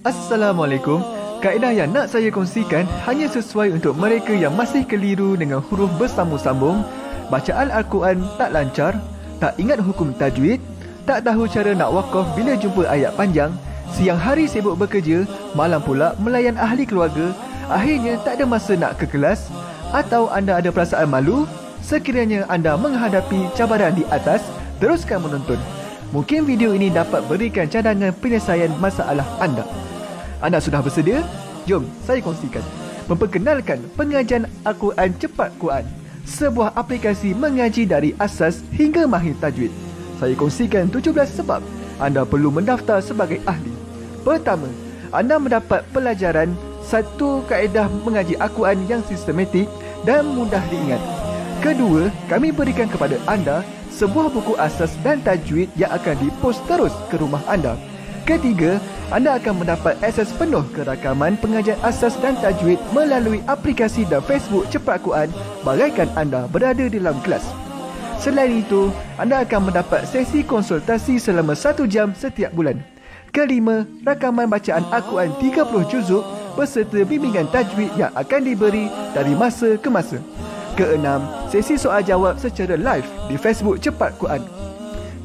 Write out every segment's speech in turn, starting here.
Assalamualaikum. Kaedah yang nak saya kongsikan hanya sesuai untuk mereka yang masih keliru dengan huruf bersambung-sambung, bacaan Al-Quran tak lancar, tak ingat hukum tajwid, tak tahu cara nak wakaf bila jumpa ayat panjang, siang hari sibuk bekerja, malam pula melayan ahli keluarga, akhirnya tak ada masa nak ke kelas, atau anda ada perasaan malu. Sekiranya anda menghadapi cabaran di atas, teruskan menonton. Mungkin video ini dapat berikan cadangan penyelesaian masalah anda. Anda sudah bersedia? Jom saya kongsikan. Memperkenalkan pengajian Al-Quran Cepat Quran, sebuah aplikasi mengaji dari asas hingga mahir tajwid. Saya kongsikan 17 sebab anda perlu mendaftar sebagai ahli. Pertama, anda mendapat pelajaran satu kaedah mengaji Al-Quran yang sistematik dan mudah diingat. Kedua, kami berikan kepada anda sebuah buku asas dan tajwid yang akan dipost terus ke rumah anda. Ketiga, anda akan mendapat akses penuh ke rakaman pengajian asas dan tajwid melalui aplikasi dan Facebook Cepat Quran bagaikan anda berada di dalam kelas. Selain itu, anda akan mendapat sesi konsultasi selama 1 jam setiap bulan. Kelima, rakaman bacaan Al-Quran 30 juzuk beserta bimbingan tajwid yang akan diberi dari masa ke masa. Keenam, sesi soal jawab secara live di Facebook Cepat Quran.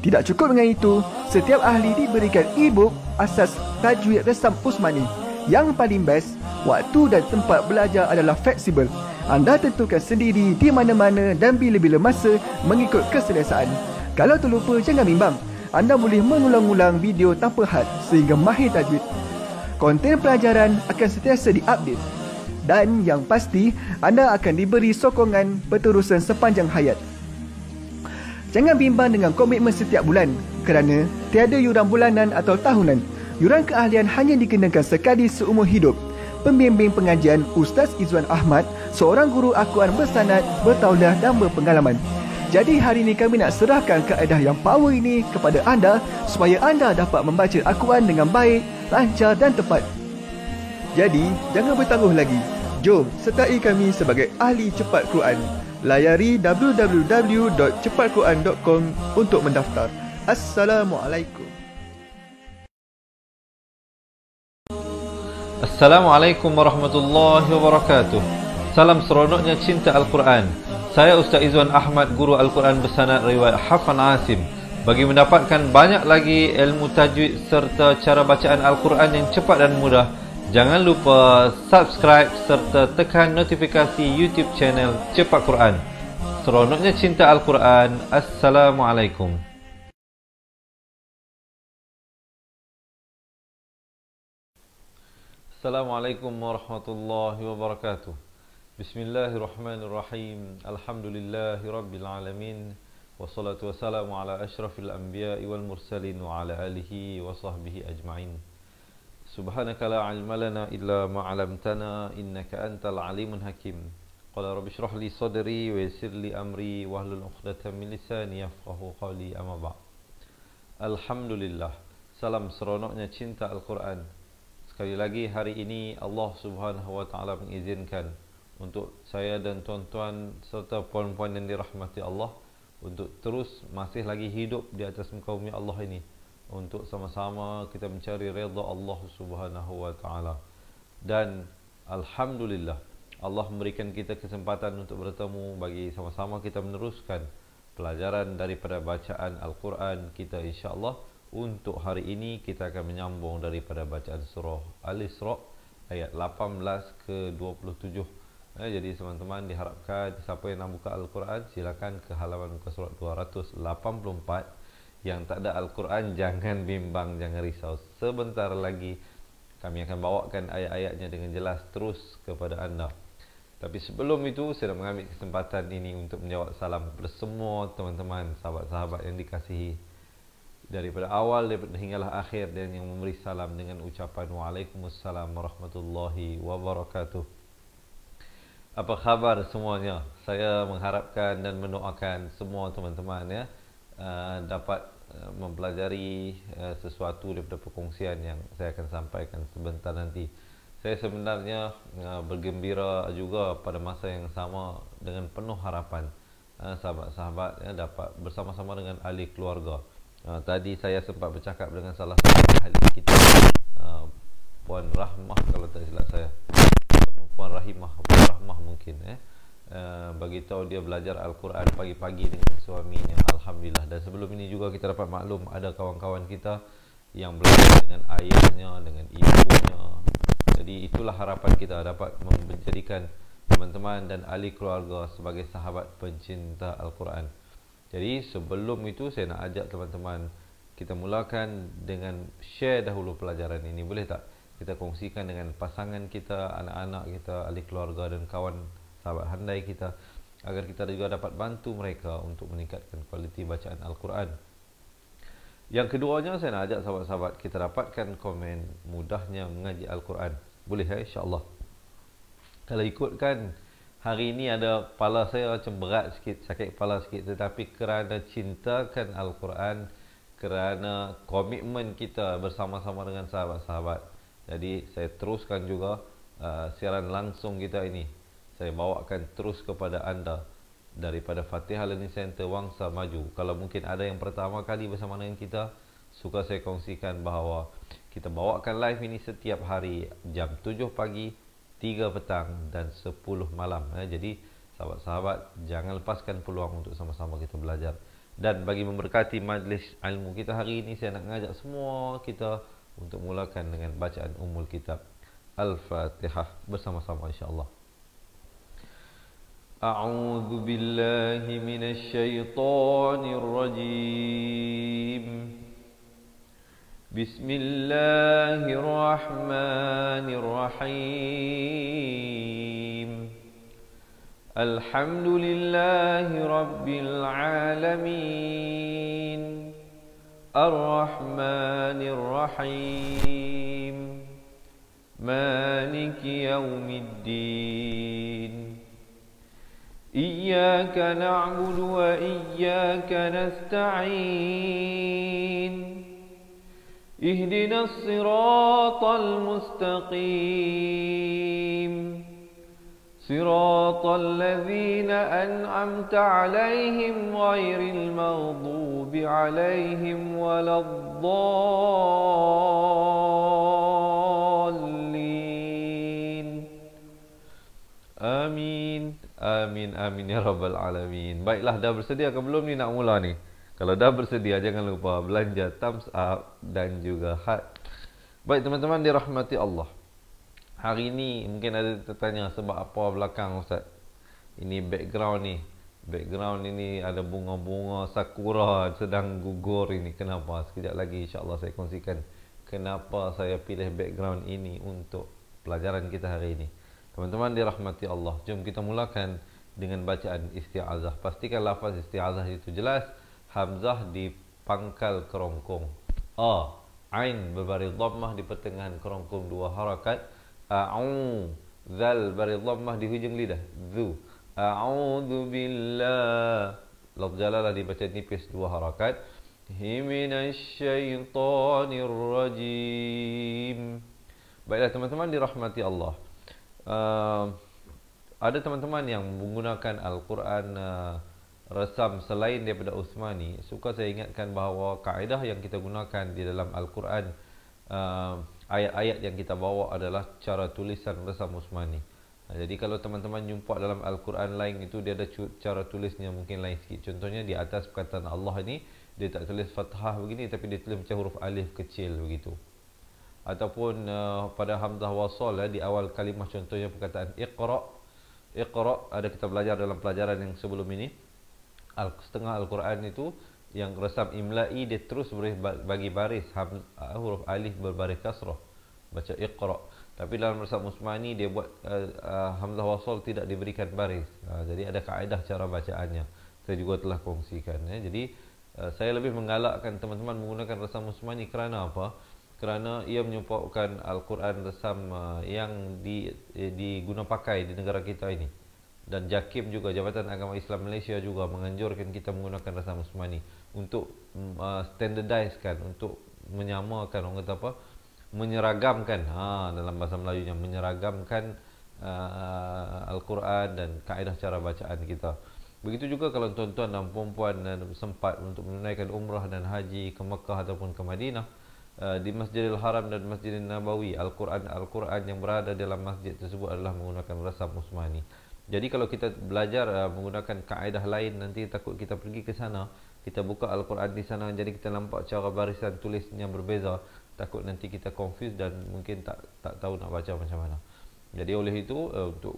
Tidak cukup dengan itu, setiap ahli diberikan e-book asas tajwid resam Usmani. Yang paling best, waktu dan tempat belajar adalah fleksibel. Anda tentukan sendiri di mana-mana dan bila-bila masa mengikut keselesaan. Kalau terlupa, jangan bimbang. Anda boleh mengulang-ulang video tanpa had sehingga mahir tajwid. Konten pelajaran akan sentiasa diupdate. Dan yang pasti, anda akan diberi sokongan berterusan sepanjang hayat. Jangan bimbang dengan komitmen setiap bulan kerana tiada yuran bulanan atau tahunan. Yuran keahlian hanya dikenakan sekali seumur hidup. Pembimbing pengajian Ustaz Izwan Ahmad, seorang guru Al-Quran bersanad, bertauliah dan berpengalaman. Jadi hari ini kami nak serahkan kaedah yang power ini kepada anda supaya anda dapat membaca Al-Quran dengan baik, lancar dan tepat. Jadi, jangan bertangguh lagi. Jom sertai kami sebagai ahli cepat Quran. Layari www.cepatquran.com untuk mendaftar. Assalamualaikum. Assalamualaikum warahmatullahi wabarakatuh. Salam seronoknya cinta Al-Quran. Saya Ustaz Izwan Ahmad, guru Al-Quran bersanad riwayat Hafan Asim. Bagi mendapatkan banyak lagi ilmu tajwid serta cara bacaan Al-Quran yang cepat dan mudah, jangan lupa subscribe serta tekan notifikasi YouTube channel Cepat Quran. Seronoknya cinta Al-Quran. Assalamualaikum. Assalamualaikum warahmatullahi wabarakatuh. Bismillahirrahmanirrahim. Alhamdulillahi rabbil alamin. Wassalatu wassalamu ala ashrafil anbiya'i wal mursalin wa ala alihi wa sahbihi ajma'in. Subhanaka la ilma lana illa ma 'allamtana innaka antal alimul hakim. Qala rabbi shrah li sadri wa yassir li amri wahlul 'uqdatam min lisani yafqahu qawli, amma ba'd. Alhamdulillah. Salam seronoknya cinta Al-Quran. Sekali lagi hari ini Allah Subhanahu wa taala mengizinkan untuk saya dan tuan-tuan serta puan-puan yang dirahmati Allah untuk terus masih lagi hidup di atas muka bumi Allah ini, untuk sama-sama kita mencari redha Allah Subhanahu wa taala. Dan alhamdulillah Allah memberikan kita kesempatan untuk bertemu bagi sama-sama kita meneruskan pelajaran daripada bacaan Al-Quran kita, insya-Allah. Untuk hari ini kita akan menyambung daripada bacaan surah Al-Isra ayat 18 ke 27. Jadi teman-teman diharapkan siapa yang nak buka Al-Quran silakan ke halaman muka surat 284. Yang tak ada Al-Quran jangan bimbang, jangan risau. Sebentar lagi kami akan bawakan ayat-ayatnya dengan jelas terus kepada anda. Tapi sebelum itu saya nak mengambil kesempatan ini untuk menjawab salam kepada semua teman-teman, sahabat-sahabat yang dikasihi, daripada awal hinggalah akhir, dan yang memberi salam dengan ucapan Waalaikumsalam warahmatullahi wabarakatuh. Apa khabar semuanya? Saya mengharapkan dan mendoakan semua teman-teman dapat mempelajari sesuatu daripada perkongsian yang saya akan sampaikan sebentar nanti. Saya sebenarnya bergembira juga pada masa yang sama dengan penuh harapan sahabat-sahabat dapat bersama-sama dengan ahli keluarga. Tadi saya sempat bercakap dengan salah satu ahli kita Puan Rahmah kalau tak silap saya, ataupun Puan Rahimah, Puan Rahmah mungkin bagi tahu dia belajar Al-Quran pagi-pagi dengan suaminya. Alhamdulillah. Dan sebelum ini juga kita dapat maklum ada kawan-kawan kita yang belajar dengan ayahnya, dengan ibunya. Jadi itulah harapan kita, dapat menjadikan teman-teman dan ahli keluarga sebagai sahabat pencinta Al-Quran. Jadi sebelum itu saya nak ajak teman-teman, kita mulakan dengan share dahulu pelajaran ini. Boleh tak kita kongsikan dengan pasangan kita, anak-anak kita, ahli keluarga dan kawan sahabat handai kita, agar kita juga dapat bantu mereka untuk meningkatkan kualiti bacaan Al-Quran. Yang keduanya, saya nak ajak sahabat-sahabat kita dapatkan komen mudahnya mengaji Al-Quran. Boleh insya-Allah. Kalau ikutkan hari ini ada kepala saya macam berat sikit, sakit kepala sikit, tetapi kerana cintakan Al-Quran, kerana komitmen kita bersama-sama dengan sahabat-sahabat, jadi saya teruskan juga siaran langsung kita ini. Saya bawakan terus kepada anda daripada Fatihah Learning Center Wangsa Maju. Kalau mungkin ada yang pertama kali bersama dengan kita, suka saya kongsikan bahawa kita bawakan live ini setiap hari jam 7 pagi, 3 petang dan 10 malam. Jadi sahabat-sahabat, jangan lepaskan peluang untuk sama-sama kita belajar. Dan bagi memberkati majlis ilmu kita hari ini, saya nak mengajak semua kita untuk mulakan dengan bacaan Ummul Kitab Al-Fatihah bersama-sama insya-Allah. A'udzu billahi minasy syaithanir rajim. Bismillahirrahmanirrahim. Alhamdulillahi rabbil alamin. Ar-Rahmanir Rahim. Maliki yaumiddin. Iyyaka na'budu wa iyyaka nasta'in. Ihdinas siratal mustaqim. Siratal ladzina an'amta 'alaihim ghairil maghdubi 'alaihim waladdallin. Amin. Amin, amin ya rabbal alamin. Baiklah, dah bersedia ke belum ni nak mula ni? Kalau dah bersedia, jangan lupa belanja thumbs up dan juga heart. Baik teman-teman dirahmati Allah, hari ini mungkin ada tertanya sebab apa belakang Ustaz ini background ni. Background ini ada bunga-bunga sakura sedang gugur ini. Kenapa? Sekejap lagi insya-Allah saya kongsikan kenapa saya pilih background ini untuk pelajaran kita hari ini. Teman-teman dirahmati Allah, jom kita mulakan dengan bacaan isti'azah. Pastikan lafaz isti'azah itu jelas. Hamzah di pangkal kerongkong. A, ain berbaris dhammah di pertengahan kerongkong 2 harakat. A'u, zal baris dhammah di hujung lidah. Zu. A'udzu billah. Lafz jalalah dibaca nipis 2 harakat. Minasy syaithanir rajim. Baiklah teman-teman dirahmati Allah. Ada teman-teman yang menggunakan Al-Quran resam selain daripada Uthmani. Suka saya ingatkan bahawa kaedah yang kita gunakan di dalam Al-Quran, ayat-ayat yang kita bawa adalah cara tulisan resam Uthmani. Jadi kalau teman-teman jumpa dalam Al-Quran lain itu, dia ada cara tulisnya mungkin lain sikit. Contohnya di atas perkataan Allah ini, dia tak tulis fathah begini, tapi dia tulis macam huruf alif kecil begitu. Ataupun pada hamzah wasal di awal kalimah, contohnya perkataan Iqra. Iqra ada kita belajar dalam pelajaran yang sebelum ini. Setengah Al-Quran itu yang resam imla'i, dia terus bagi baris huruf alif berbaris kasrah, baca Iqra. Tapi dalam resam Uthmani dia buat hamzah wasal tidak diberikan baris. Jadi ada kaedah cara bacaannya. Saya juga telah kongsikan. Jadi saya lebih menggalakkan teman-teman menggunakan resam Uthmani kerana apa? Kerana ia menyumpahkan Al-Quran resam yang diguna pakai di negara kita ini. Dan JAKIM juga, Jabatan Agama Islam Malaysia juga menganjurkan kita menggunakan resam Uthmani untuk standardizekan, untuk menyamakan, orang kata apa, menyeragamkan, dalam bahasa Melayunya, menyeragamkan Al-Quran dan kaedah cara bacaan kita. Begitu juga kalau tuan-tuan dan puan-puan sempat untuk menunaikan umrah dan haji ke Mekah ataupun ke Madinah, di Masjidil Haram dan Masjidil Nabawi, Al-Quran yang berada dalam masjid tersebut adalah menggunakan rasam Uthmani. Jadi kalau kita belajar menggunakan kaedah lain, nanti takut kita pergi ke sana, kita buka Al-Quran di sana, jadi kita nampak cara barisan tulisnya berbeza, takut nanti kita confuse dan mungkin tak tahu nak baca macam mana. Jadi oleh itu untuk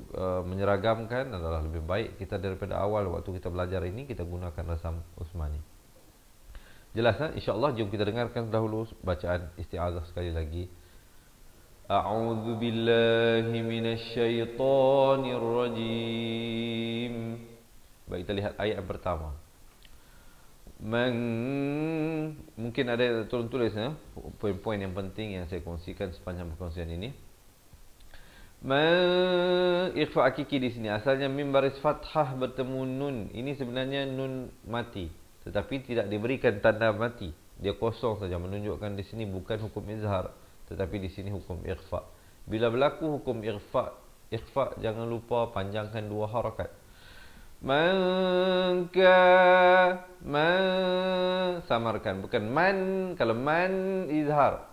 menyeragamkan adalah lebih baik kita daripada awal waktu kita belajar ini kita gunakan rasam Uthmani. Jelas kan? InsyaAllah jom kita dengarkan dahulu bacaan isti'azah sekali lagi. A'udzu billahi minasyaitonir rajim. Baik, kita lihat ayat yang pertama. Mungkin ada tolong tulis poin-poin yang penting yang saya kongsikan sepanjang perkongsian ini. Ikhfa hakiki di sini asalnya mim baris fathah bertemu nun. Ini sebenarnya nun mati, tetapi tidak diberikan tanda mati. Dia kosong saja, menunjukkan di sini bukan hukum izhar, tetapi di sini hukum ikhfa. Bila berlaku hukum ikhfa, jangan lupa panjangkan 2 harakat. Samarkan, bukan man. Kalau man izhar,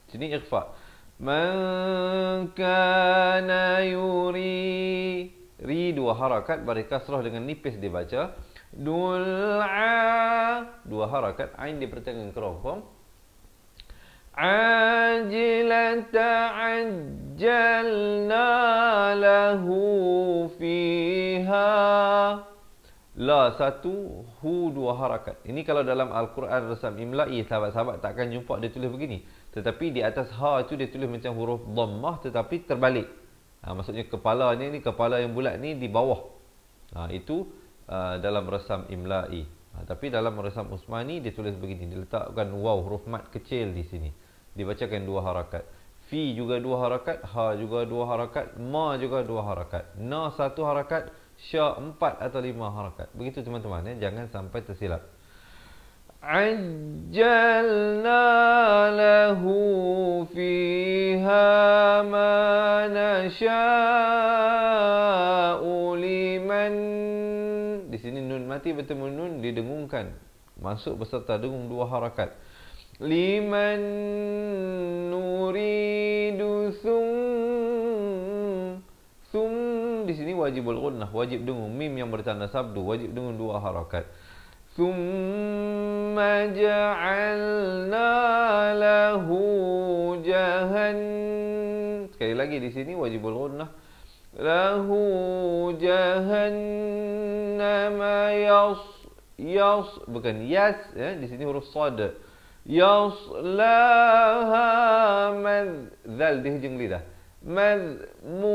sini ikhfa. Man kana yuri, ri 2 harakat, bari kasrah dengan nipis dibaca. Dul'a 2 harakat, ain di pertengahan kerongkong. Ajilata ajjalna lahu fiha. La 1, hu 2 harakat. Ini kalau dalam Al-Quran resam imla'i, sahabat-sahabat takkan jumpa dia tulis begini. Tetapi di atas ha itu dia tulis macam huruf dhammah tetapi terbalik. Maksudnya kepalanya ni, kepala yang bulat ni di bawah. Itu dalam resam imla'i. Tapi dalam resam Uthmani dia tulis begini, diletakkan waw huruf mat kecil di sini, dibacakan 2 harakat. Fi juga 2 harakat, ha juga 2 harakat, ma juga 2 harakat, na 1 harakat, sya 4 atau 5 harakat. Begitu teman-teman, jangan sampai tersilap. Ajjalna lahu fiha ma nasha'u liman. Di sini nun mati bertemu nun didengungkan, masuk beserta dengung 2 harakat. Liman nuridu sum di sini wajibul ghunnah, wajib dengung. Mim yang bertanda sabdu wajib dengung 2 harakat. Thumma ja'alna lahu sekali lagi di sini wajibul ghunnah. Lahu jahannama bukan yas, di sini huruf sad. Yaslaha zal di hujung lidah. Mazmumam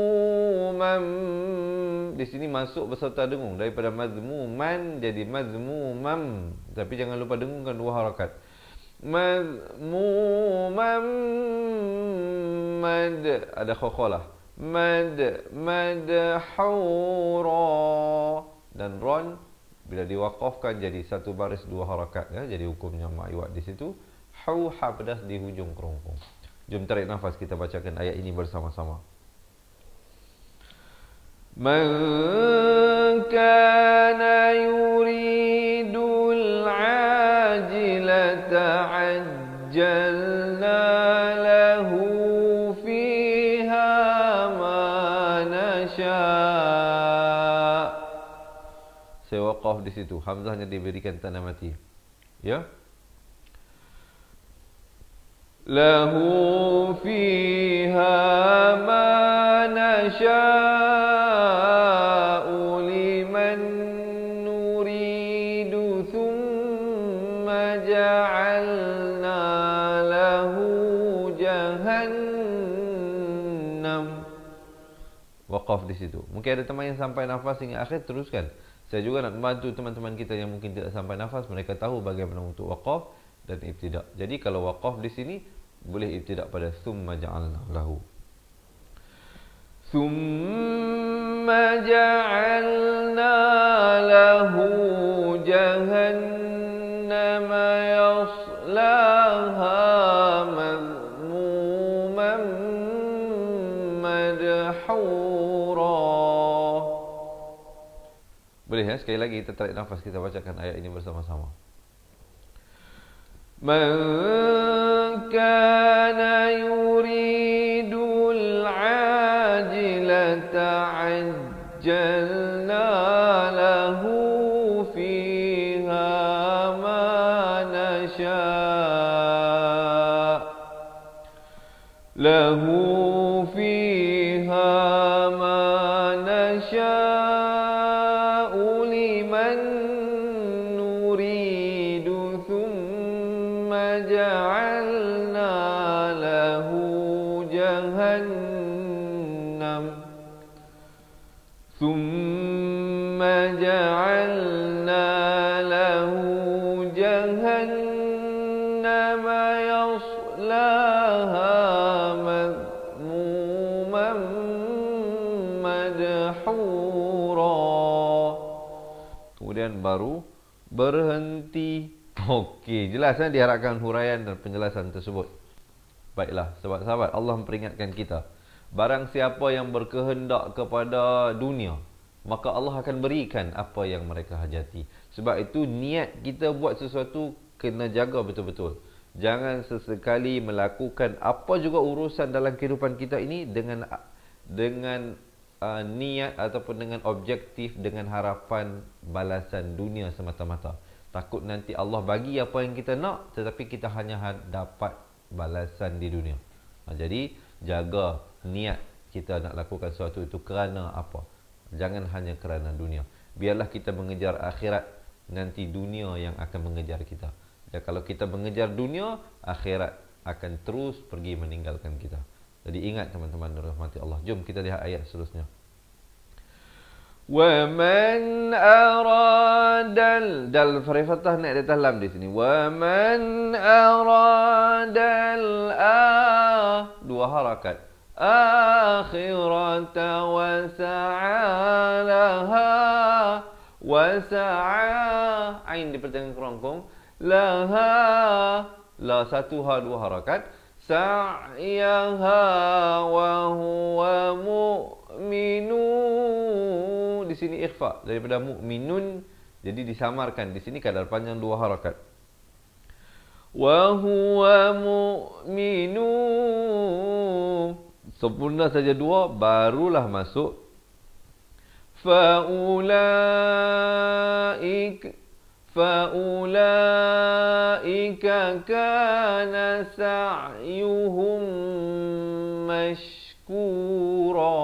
di sini masuk beserta dengung, daripada mazmuman jadi mazmumam, tapi jangan lupa dengungkan 2 harakat. Mazmumam mad, ada khokholah, madhura, dan ron bila diwaqafkan jadi 1 baris 2 harakat, jadi hukumnya ma'iwat di situ. Ha pedas di hujung kerongkong. Jom tarik nafas, kita bacakan ayat ini bersama-sama. Man kana yuridul ajilata ajjalna lahu fiha ma nasha'. Saya waqaf di situ, hamzahnya diberikan tanda mati. Ya. Lahu fiha ma nasha'u liman nuridu thumma ja'alna lahu jahannam. Waqaf di situ. Mungkin ada teman yang sampai nafas hingga akhir, teruskan. Saya juga nak membantu teman-teman kita yang mungkin tidak sampai nafas, mereka tahu bagaimana untuk waqaf dan ibtida'. Jadi kalau waqaf di sini boleh ibtida' pada thumma ja'alna lahu. Thumma ja'alna lahu jahannama yaslaha madhmuman madhura. Boleh sekali lagi kita tarik nafas, kita bacakan ayat ini bersama-sama. Man كان يريد العاجلة عجلنا له فيها ما نشاء له فيها ما نشاء لمن نريد ثم جعلنا له جهنم ثم جعلنا له جهنم يصلاها مذموما مدحورا. Kemudian baru berhenti. Okey, jelas kan diharapkan huraian dan penjelasan tersebut. Baiklah, sahabat-sahabat, Allah memperingatkan kita. Barang siapa yang berkehendak kepada dunia, maka Allah akan berikan apa yang mereka hajati. Sebab itu niat kita buat sesuatu kena jaga betul-betul. Jangan sesekali melakukan apa juga urusan dalam kehidupan kita ini dengan niat ataupun dengan objektif, dengan harapan balasan dunia semata-mata. Takut nanti Allah bagi apa yang kita nak, tetapi kita hanya dapat balasan di dunia. Jadi jaga niat kita nak lakukan sesuatu itu kerana apa. Jangan hanya kerana dunia. Biarlah kita mengejar akhirat, nanti dunia yang akan mengejar kita. Dan kalau kita mengejar dunia, akhirat akan terus pergi meninggalkan kita. Jadi ingat teman-teman rahmati Allah. Jom kita lihat ayat seterusnya. وَمَنْ أَرَادَ dal Fatah naik di atas lam di sini. وَمَنْ أَرَادَ dua harakat. آخِرَةَ وَسَعَى لَهَا وَسَعَى ain di pertengahan kerongkong. لَهَا la satu ha dua harakat. سَعْيَهَا وَهُوَ مُؤْمِنُونَ. Di sini ikhfa daripada mu'minun, jadi disamarkan di sini kadar panjang dua harakat. Wa huwa mu'minun, sempurna saja dua, barulah masuk faulaika kana sa'yuhum mashkura.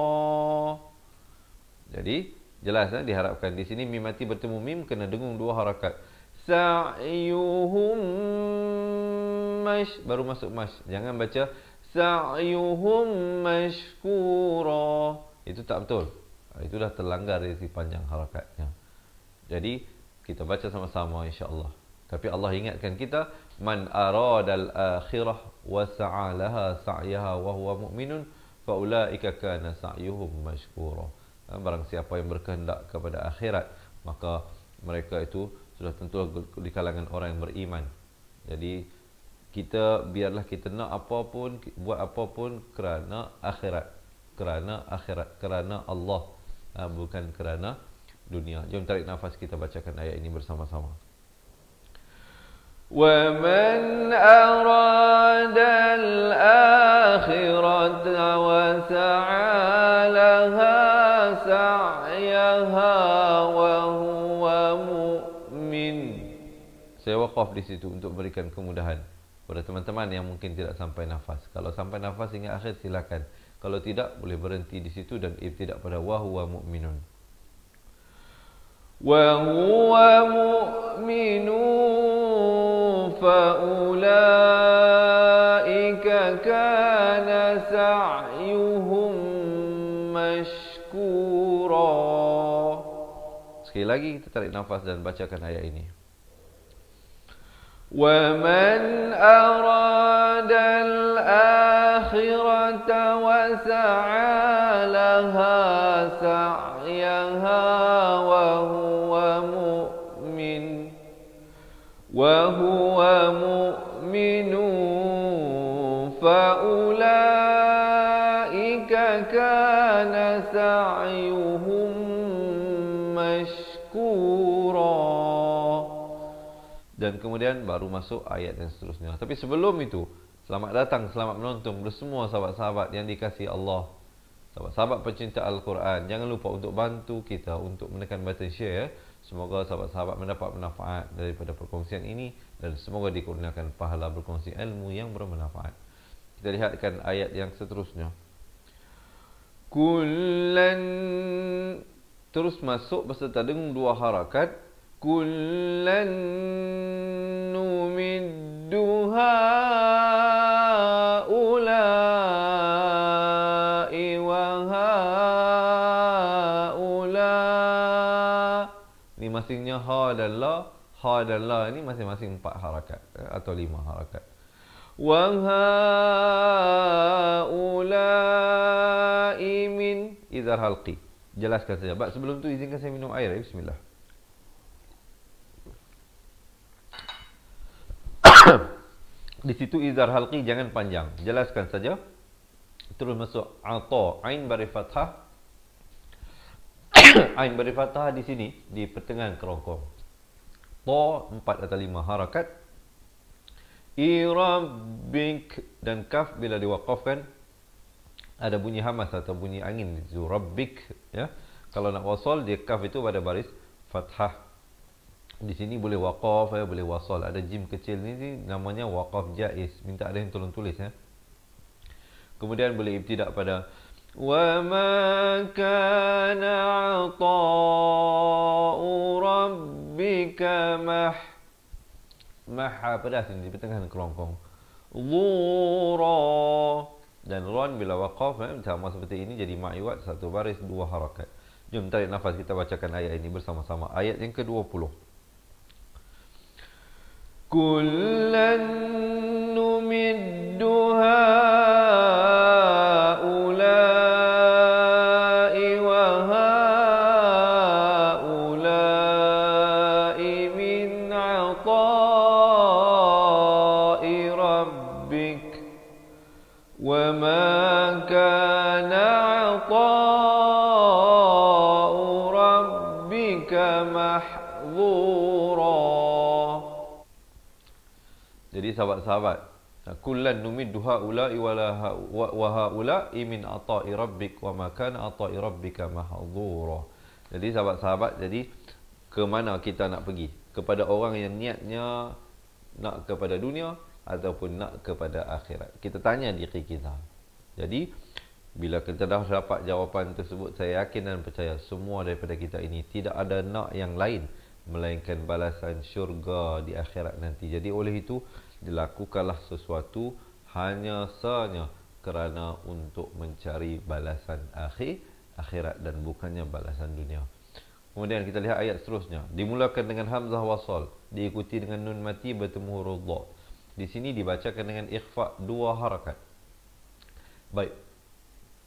Jadi jelas diharapkan di sini mim mati bertemu mim kena dengung dua harakat. Sa'yuhum baru masuk mash. Jangan baca sa'yuhum mashkura. Itu tak betul. Itu dah terlanggar dari panjang harakatnya. Jadi kita baca sama-sama insya-Allah. Tapi Allah ingatkan kita, man aradal akhirah wa sa'a laha sa'yaha wa huwa mu'minun fa ulaika kana sa'yuhum mashkura. Barang siapa yang berkehendak kepada akhirat, maka mereka itu sudah tentu di kalangan orang yang beriman. Jadi kita biarlah kita nak apapun, buat apapun kerana akhirat. Kerana Allah, bukan kerana dunia. Jom tarik nafas, kita bacakan ayat ini bersama-sama. وَمَنْ أَرَادَ الْآخِرَةَ وَسَعَى لَهَا سَعْيَهَا وَهُوَ مُؤْمِنٌ. Saya waqaf di situ untuk berikan kemudahan pada teman-teman yang mungkin tidak sampai nafas. Kalau sampai nafas hingga akhir silakan. Kalau tidak, boleh berhenti di situ dan ibtidak pada wa huwa mu'minun. Wa huwa mu'minun faulaika kana sa'yuhum mashkura. Sekali lagi kita tarik nafas dan bacakan ayat ini. وَمَنْ أَرَادَ الْآخِرَةَ وَسَعَى لَهَا سَعْيَهَا وَهُوَ مُؤْمِنٌ فَأُولَئِكَ كَانَ سَعْيُهُمْ مَشْكُورًا. Dan kemudian baru masuk ayat yang seterusnya. Tapi sebelum itu, Selamat datang, selamat menonton bersemua sahabat-sahabat yang dikasihi Allah, sahabat-sahabat pencinta Al-Quran. Jangan lupa untuk bantu kita untuk menekan button share. Semoga sahabat-sahabat mendapat manfaat daripada perkongsian ini dan semoga dikurniakan pahala berkongsi ilmu yang bermanfaat. Kita lihatkan ayat yang seterusnya. Kullan, terus masuk beserta dengan dua harakat. Kullan numiddu haula'i wa haula. Ini masingnya ha dan la ini masing-masing 4 harakat atau 5 harakat. Wa haula'i min izhar halqi. Jelaskan saja. Baik, sebelum tu izinkan saya minum air. Bismillah. Di situ izhar halqi jangan panjang. Jelaskan saja. Terus masuk ata, ain bari fathah. Ain bari fathah di sini di pertengahan kerongkong. Ta 4 atau 5 harakat. Irabbik dan kaf bila diwaqafkan ada bunyi hamas atau bunyi angin itu rabbik ya. Kalau nak wasal dia kaf itu pada baris fathah. Di sini boleh waqaf ya, boleh wasal. Ada jim kecil ni namanya waqaf jaiz. Minta ada yang tolong tulis ya. Kemudian boleh ibtidak pada wa ma kana 'ata'u rabbika maha pedas ini di pertengahan kerongkong. Dhura dan ron bila waqaf sama seperti ini jadi ma'iwat satu baris 2 harakat. Jom tarik nafas kita bacakan ayat ini bersama-sama. Ayat yang ke-20. Kullan numiddu haula'i wa haula'i min 'ata'i rabbik wa ma kana 'ata'u rabbika mahdzura. Jadi sahabat-sahabat, kullan numiddu haula'i wa haula'i min ata'i rabbik wa ma kana ata'i rabbika mahdhura. Jadi sahabat-sahabat, jadi ke mana kita nak pergi? Kepada orang yang niatnya nak kepada dunia ataupun nak kepada akhirat. Kita tanya diri kita. Jadi bila kita dah dapat jawapan tersebut, saya yakin dan percaya semua daripada kita ini tidak ada nak yang lain melainkan balasan syurga di akhirat nanti. Jadi oleh itu dilakukanlah sesuatu hanya sahaja kerana untuk mencari balasan akhirat dan bukannya balasan dunia. Kemudian kita lihat ayat seterusnya. Dimulakan dengan hamzah wasal, diikuti dengan nun mati bertemu huruf dha. Di sini dibacakan dengan ikhfa 2 harakat. Baik.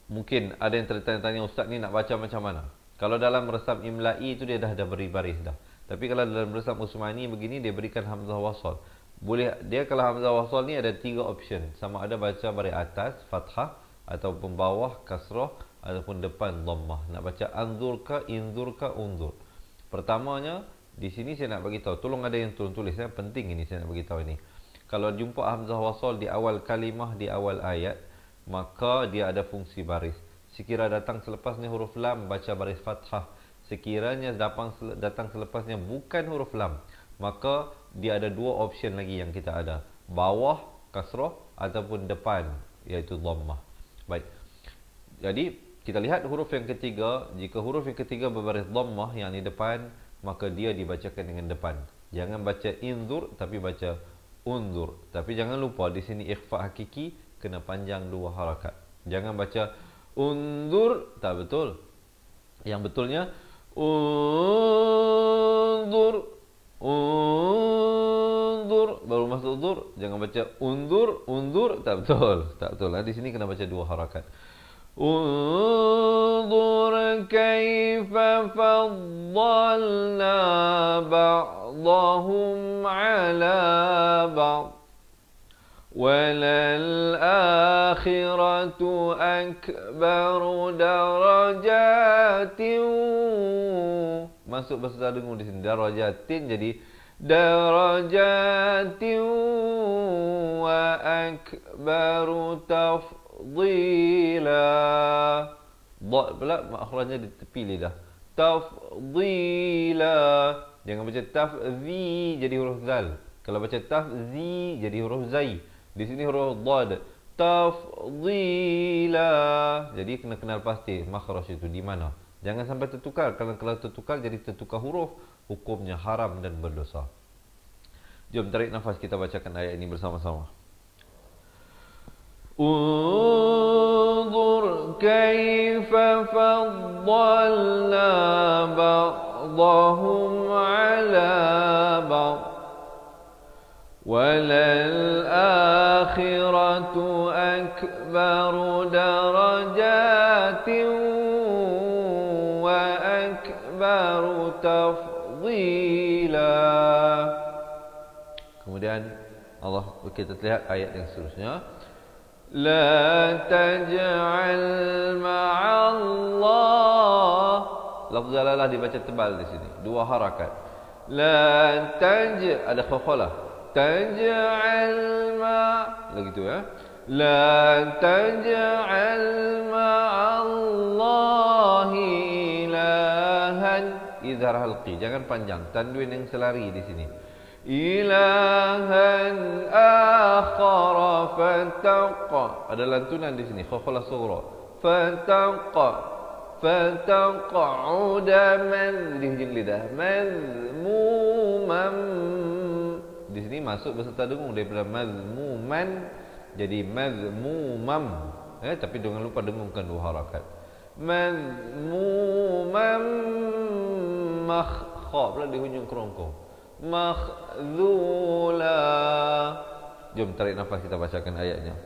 Mungkin ada yang tertanya-tanya, ustaz ni nak baca macam mana? Kalau dalam resam imla'i itu dia dah ada beri baris dah. Tapi kalau dalam resam Usmani begini dia berikan hamzah wasal. Boleh dia kalau hamzah wasal ni ada 3 option. Sama ada baca baris atas fathah ataupun bawah kasrah ataupun depan dhammah. Nak baca anzur ka, inzur ka, unzur. Pertamanya di sini saya nak bagi tahu, tolong ada yang tolong tulis ya, penting ini saya nak bagi tahu ini. Kalau jumpa hamzah wasal di awal kalimah, di awal ayat, maka dia ada fungsi baris. Sekira datang selepasnya huruf lam, baca baris fathah. Sekiranya datang selepasnya bukan huruf lam, maka dia ada 2 option lagi yang kita ada. Bawah kasrah ataupun depan iaitu dhammah. Baik. Jadi kita lihat huruf yang ketiga. Jika huruf yang ketiga berbaris dhammah yang di depan, maka dia dibacakan dengan depan. Jangan baca inzur tapi baca unzur. Tapi jangan lupa di sini ikhfa hakiki kena panjang 2 harakat. Jangan baca unzur, tak betul. Yang betulnya unzur, unzur baru masuk zur. Jangan baca unzur, unzur, tak betul. Tak betul lah. Di sini kena baca 2 harakat. Unzur kaifa faddalna ba'dahum 'ala ba'd walal akhiratu akbaru darajatin. Masuk bahasa dengung di sini darajatin jadi darajatin wa akbaru tafdila. Dad pula makhrajnya di tepi lidah. Tafdila. Jangan baca tafzi jadi huruf zal. Kalau baca tafzi jadi huruf zai. Di sini huruf dad. Tafdila. Jadi kena kenal pasti makhraj itu di mana. Jangan sampai tertukar. Kalau tertukar jadi tertukar huruf, hukumnya haram dan berdosa. Jom tarik nafas, kita bacakan ayat ini bersama-sama. Unzur kaifa faddalna ba'dahum ala ba'd walal akhiratu akbaru darajatin wa akbaru tafdila. Kemudian Allah, kita lihat ayat yang seterusnya. La taj'al ma'allah. Lafaz jalalah dibaca tebal di sini. Dua harakat. La ada khakhalah. Taj'al lagi tu ya. La taj'al ma'allahi ilahan. Izhar halqi. Jangan panjang. Tanwin yang selari di sini. Ilahan akhara fataqa. Ada lantunan di sini. Khakhalah sughra. Fataqa'uda di hujung lidah. Madhmuman. Di sini masuk beserta dengung daripada madhmuman jadi madhmumam. Tapi jangan lupa dengungkan dua harakat. Madhmumam kha pula di hujung kerongkong. Makhdhula. Jom tarik nafas, kita bacakan ayatnya.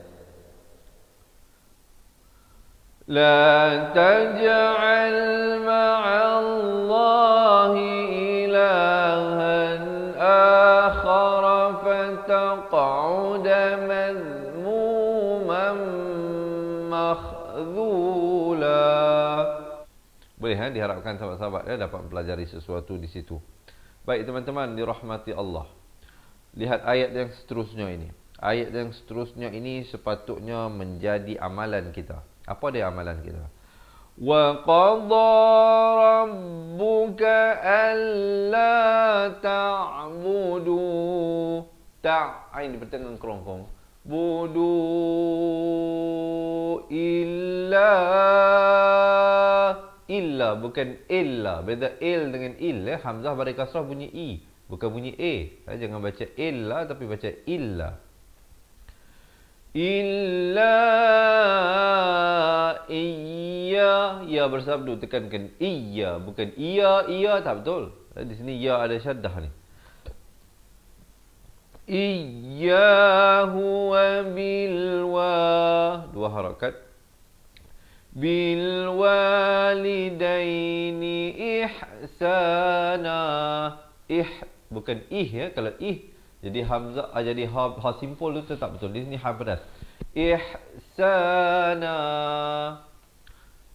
La taj'al ma'allahi ilahan akhar fataq'uda madhmuman makhdhula. Boleh diharapkan sahabat-sahabat dapat mempelajari sesuatu di situ. Baik teman-teman dirahmati Allah. Lihat ayat yang seterusnya ini. Ayat yang seterusnya ini sepatutnya menjadi amalan kita. Apa dia amalan kita? Wa qadha rabbuka alla ta'budu. Ain di pertengahan kerongkong. Budu illa bukan illa. Beza il dengan il. Hamzah bari kasrah bunyi i, bukan bunyi e. Jangan baca illa tapi baca illa. Illa iya. Ya bersabdu, tekankan iya, bukan iya. Iya tak betul. Di sini ya ada syaddah ni. Iyyahu wa bilwa. Dua harakat. Bil walidaini ihsana. Bukan ya. Kalau jadi hamzah jadi ha simpul itu tak betul. Di sini ha pedas. Ihsana.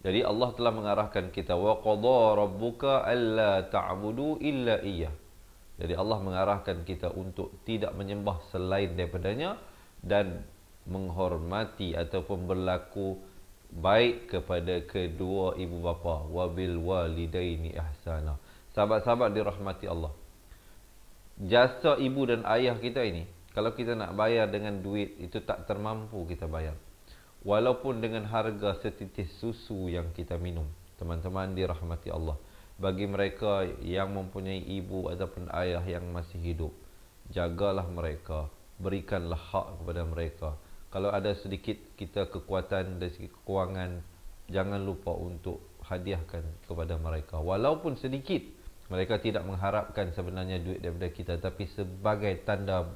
Jadi Allah telah mengarahkan kita wa qadha rabbuka alla ta'budu illa iyyah. Jadi Allah mengarahkan kita untuk tidak menyembah selain daripadanya dan menghormati ataupun berlaku baik kepada kedua ibu bapa. Wabil walidaini ihsana. Sahabat-sahabat dirahmati Allah, jasa ibu dan ayah kita ini, kalau kita nak bayar dengan duit itu tak termampu kita bayar, walaupun dengan harga setitis susu yang kita minum. Teman-teman dirahmati Allah, bagi mereka yang mempunyai ibu ataupun ayah yang masih hidup, jagalah mereka, berikanlah hak kepada mereka. Kalau ada sedikit kita kekuatan dan sedikit kewangan, jangan lupa untuk hadiahkan kepada mereka. Walaupun sedikit, mereka tidak mengharapkan sebenarnya duit daripada kita, tapi sebagai tanda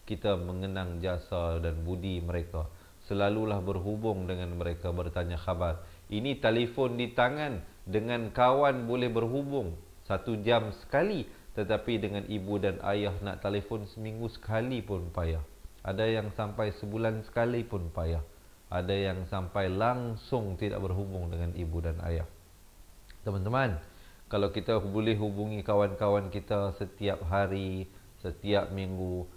kita mengenang jasa dan budi mereka. Selalulah berhubung dengan mereka, bertanya khabar. Ini telefon di tangan, dengan kawan boleh berhubung 1 jam sekali. Tetapi dengan ibu dan ayah nak telefon seminggu sekali pun payah. Ada yang sampai sebulan sekali pun payah. Ada yang sampai langsung tidak berhubung dengan ibu dan ayah. Teman-teman, kalau kita boleh hubungi kawan-kawan kita setiap hari, setiap minggu.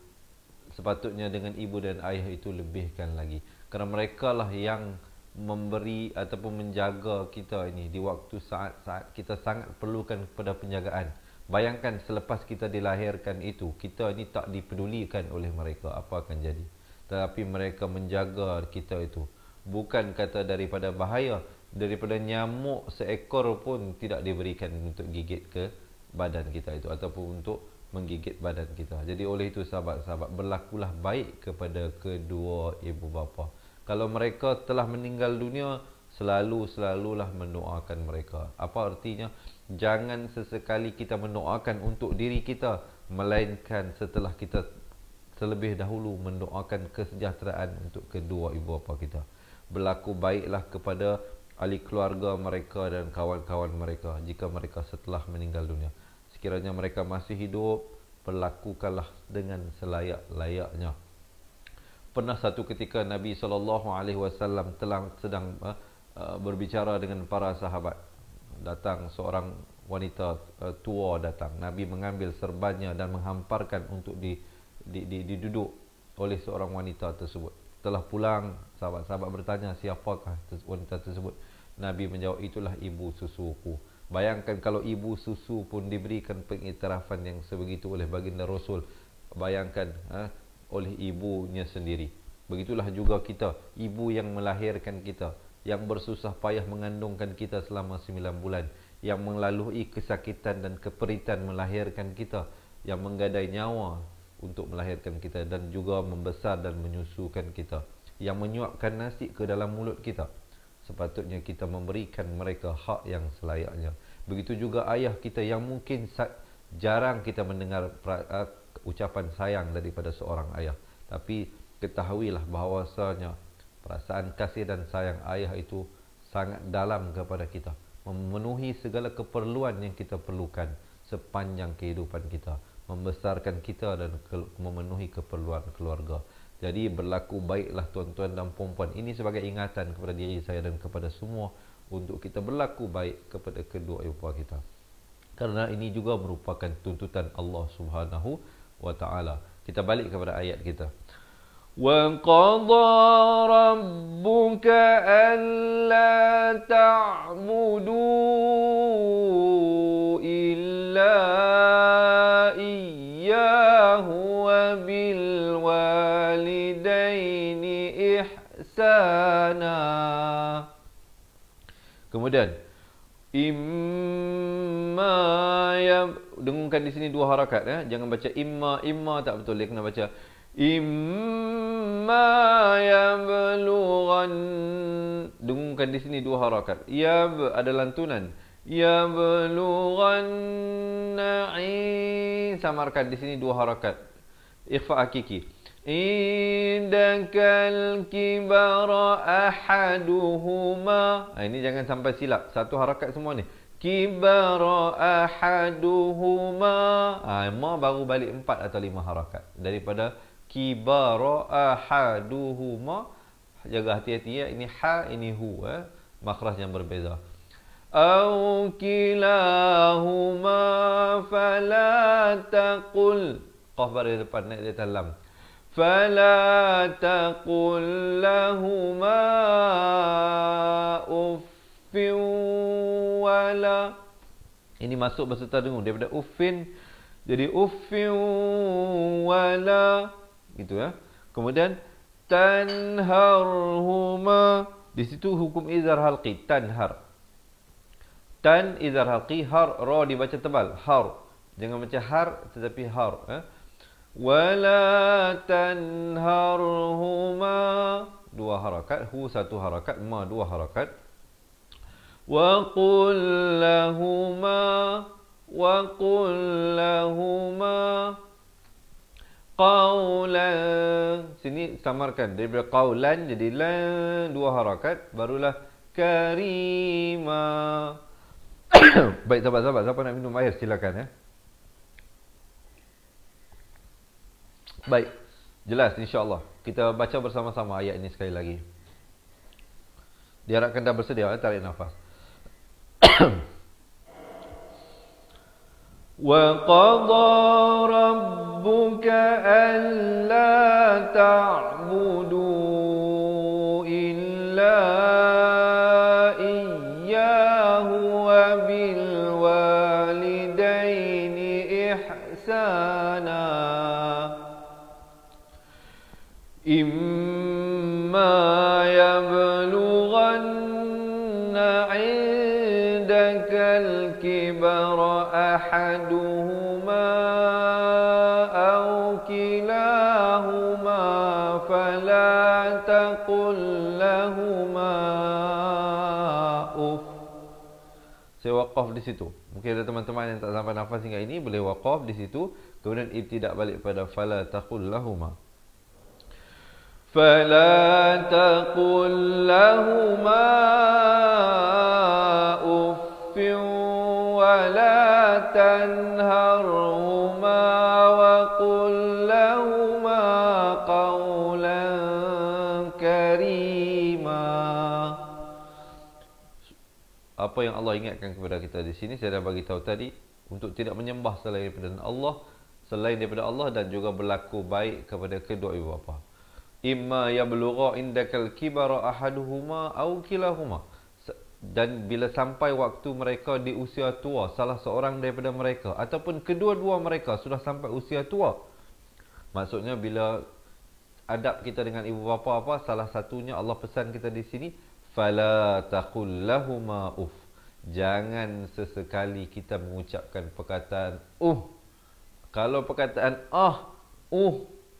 Sepatutnya dengan ibu dan ayah itu lebihkan lagi, kerana mereka lah yang memberi ataupun menjaga kita ini di waktu saat-saat kita sangat perlukan kepada penjagaan. Bayangkan selepas kita dilahirkan itu, kita ini tak dipedulikan oleh mereka, apa akan jadi? Tetapi mereka menjaga kita itu. Bukan kata daripada bahaya, daripada nyamuk seekor pun tidak diberikan untuk gigit ke badan kita itu, ataupun untuk menggigit badan kita. Jadi oleh itu sahabat-sahabat, berlakulah baik kepada kedua ibu bapa. Kalau mereka telah meninggal dunia, selalulah mendoakan mereka. Apa artinya? Jangan sesekali kita mendoakan untuk diri kita, melainkan setelah kita terlebih dahulu mendoakan kesejahteraan untuk kedua ibu bapa kita. Berlaku baiklah kepada ahli keluarga mereka dan kawan-kawan mereka jika mereka setelah meninggal dunia. Sekiranya mereka masih hidup, perlakukanlah dengan selayak-layaknya. Pernah satu ketika Nabi SAW sedang berbicara dengan para sahabat. Datang seorang wanita tua datang. Nabi mengambil serbannya dan menghamparkan untuk diduduk oleh seorang wanita tersebut. Setelah pulang, sahabat-sahabat bertanya, siapakah wanita tersebut? Nabi menjawab, itulah ibu susuku. Bayangkan kalau ibu susu pun diberikan pengiktirafan yang sebegitu oleh baginda Rasul. Bayangkan oleh ibunya sendiri. Begitulah juga kita, ibu yang melahirkan kita, yang bersusah payah mengandungkan kita selama 9 bulan, yang melalui kesakitan dan keperitan melahirkan kita, yang menggadai nyawa untuk melahirkan kita dan juga membesar dan menyusukan kita, yang menyuapkan nasi ke dalam mulut kita. Sepatutnya kita memberikan mereka hak yang selayaknya. Begitu juga ayah kita yang mungkin jarang kita mendengar ucapan sayang daripada seorang ayah. Tapi ketahuilah bahawasanya perasaan kasih dan sayang ayah itu sangat dalam kepada kita, memenuhi segala keperluan yang kita perlukan sepanjang kehidupan kita, membesarkan kita dan memenuhi keperluan keluarga. Jadi berlaku baiklah tuan-tuan dan puan-puan. Ini sebagai ingatan kepada diri saya dan kepada semua untuk kita berlaku baik kepada kedua ibu bapa kita. Kerana ini juga merupakan tuntutan Allah Subhanahu wa taala. Kita balik kepada ayat kita. Wa qadha rabbuka alla ta'budu illa iyyahu wa bil walidaini ihsana. Kemudian imma ya, dengungkan di sini dua harakat ya. Jangan baca imma tak betul. Dia kena baca imma yablughan. Dengungkan di sini dua harakat. Ya ada lantunan. Yablughanna, samarkan di sini dua harakat. Ikhfa hakiki. Indakal kibara ahaduhuma. Ini jangan sampai silap. Satu harakat semua ni. Kibara ahaduhuma. Ma baru balik 4 atau 5 harakat. Daripada kibara ahaduhuma. Jaga hati-hati ya. Ini ha, ini hu. Makhraj yang berbeza. Au kilahuma fala taqul. Qaf baris depan naik di atas lam. فَلَا تَقُلْ لَهُمَا أُفٍّ وَلَا. Ini masuk berserta dengung daripada uffin jadi uffin wala gitu ya. Kemudian tanharhuma, di situ hukum izhar halqi, tanhar. Tan izhar halqi, har ra dibaca tebal, har. Jangan baca har tetapi har wala tanharhuma, dua harakat, hu satu harakat, ma dua harakat. Wa qul lahuma qawlan. Sini samarkan daripada qawlan jadi lan, dua harakat, barulah karima. Baik sahabat-sahabat, siapa nak minum air silakan ya. Baik, jelas insya-Allah. Kita baca bersama-sama ayat ini sekali lagi. Diharapkan dah bersedia, tarik nafas. Wa qadha rabbuka alla ta'budu illa iyyahu wa bil walidaini ihsana imma yablughanna 'indakal kibara ahaduhuma aw kilahuma fala taqul lahuma uff. Saya waqaf di situ. Mungkin ada teman-teman yang tak sampai nafas hingga ini, boleh waqaf di situ, kemudian ibtidak balik pada fala taqul lahuma. فلا تقل لهما أف ولا تنهرهما وقل لهما قولا كريما. Apa yang Allah ingatkan kepada kita di sini, saya dah bagi tahu tadi, untuk tidak menyembah selain daripada Allah dan juga berlaku baik kepada kedua ibu bapa. Imma yablugha indakal kibara ahaduhuma aw kilahuma. Dan bila sampai waktu mereka di usia tua, salah seorang daripada mereka ataupun kedua-dua mereka sudah sampai usia tua. Maksudnya bila adab kita dengan ibu bapa apa, salah satunya Allah pesan kita di sini, fala taqul lahuma uff. Jangan sesekali kita mengucapkan perkataan Kalau perkataan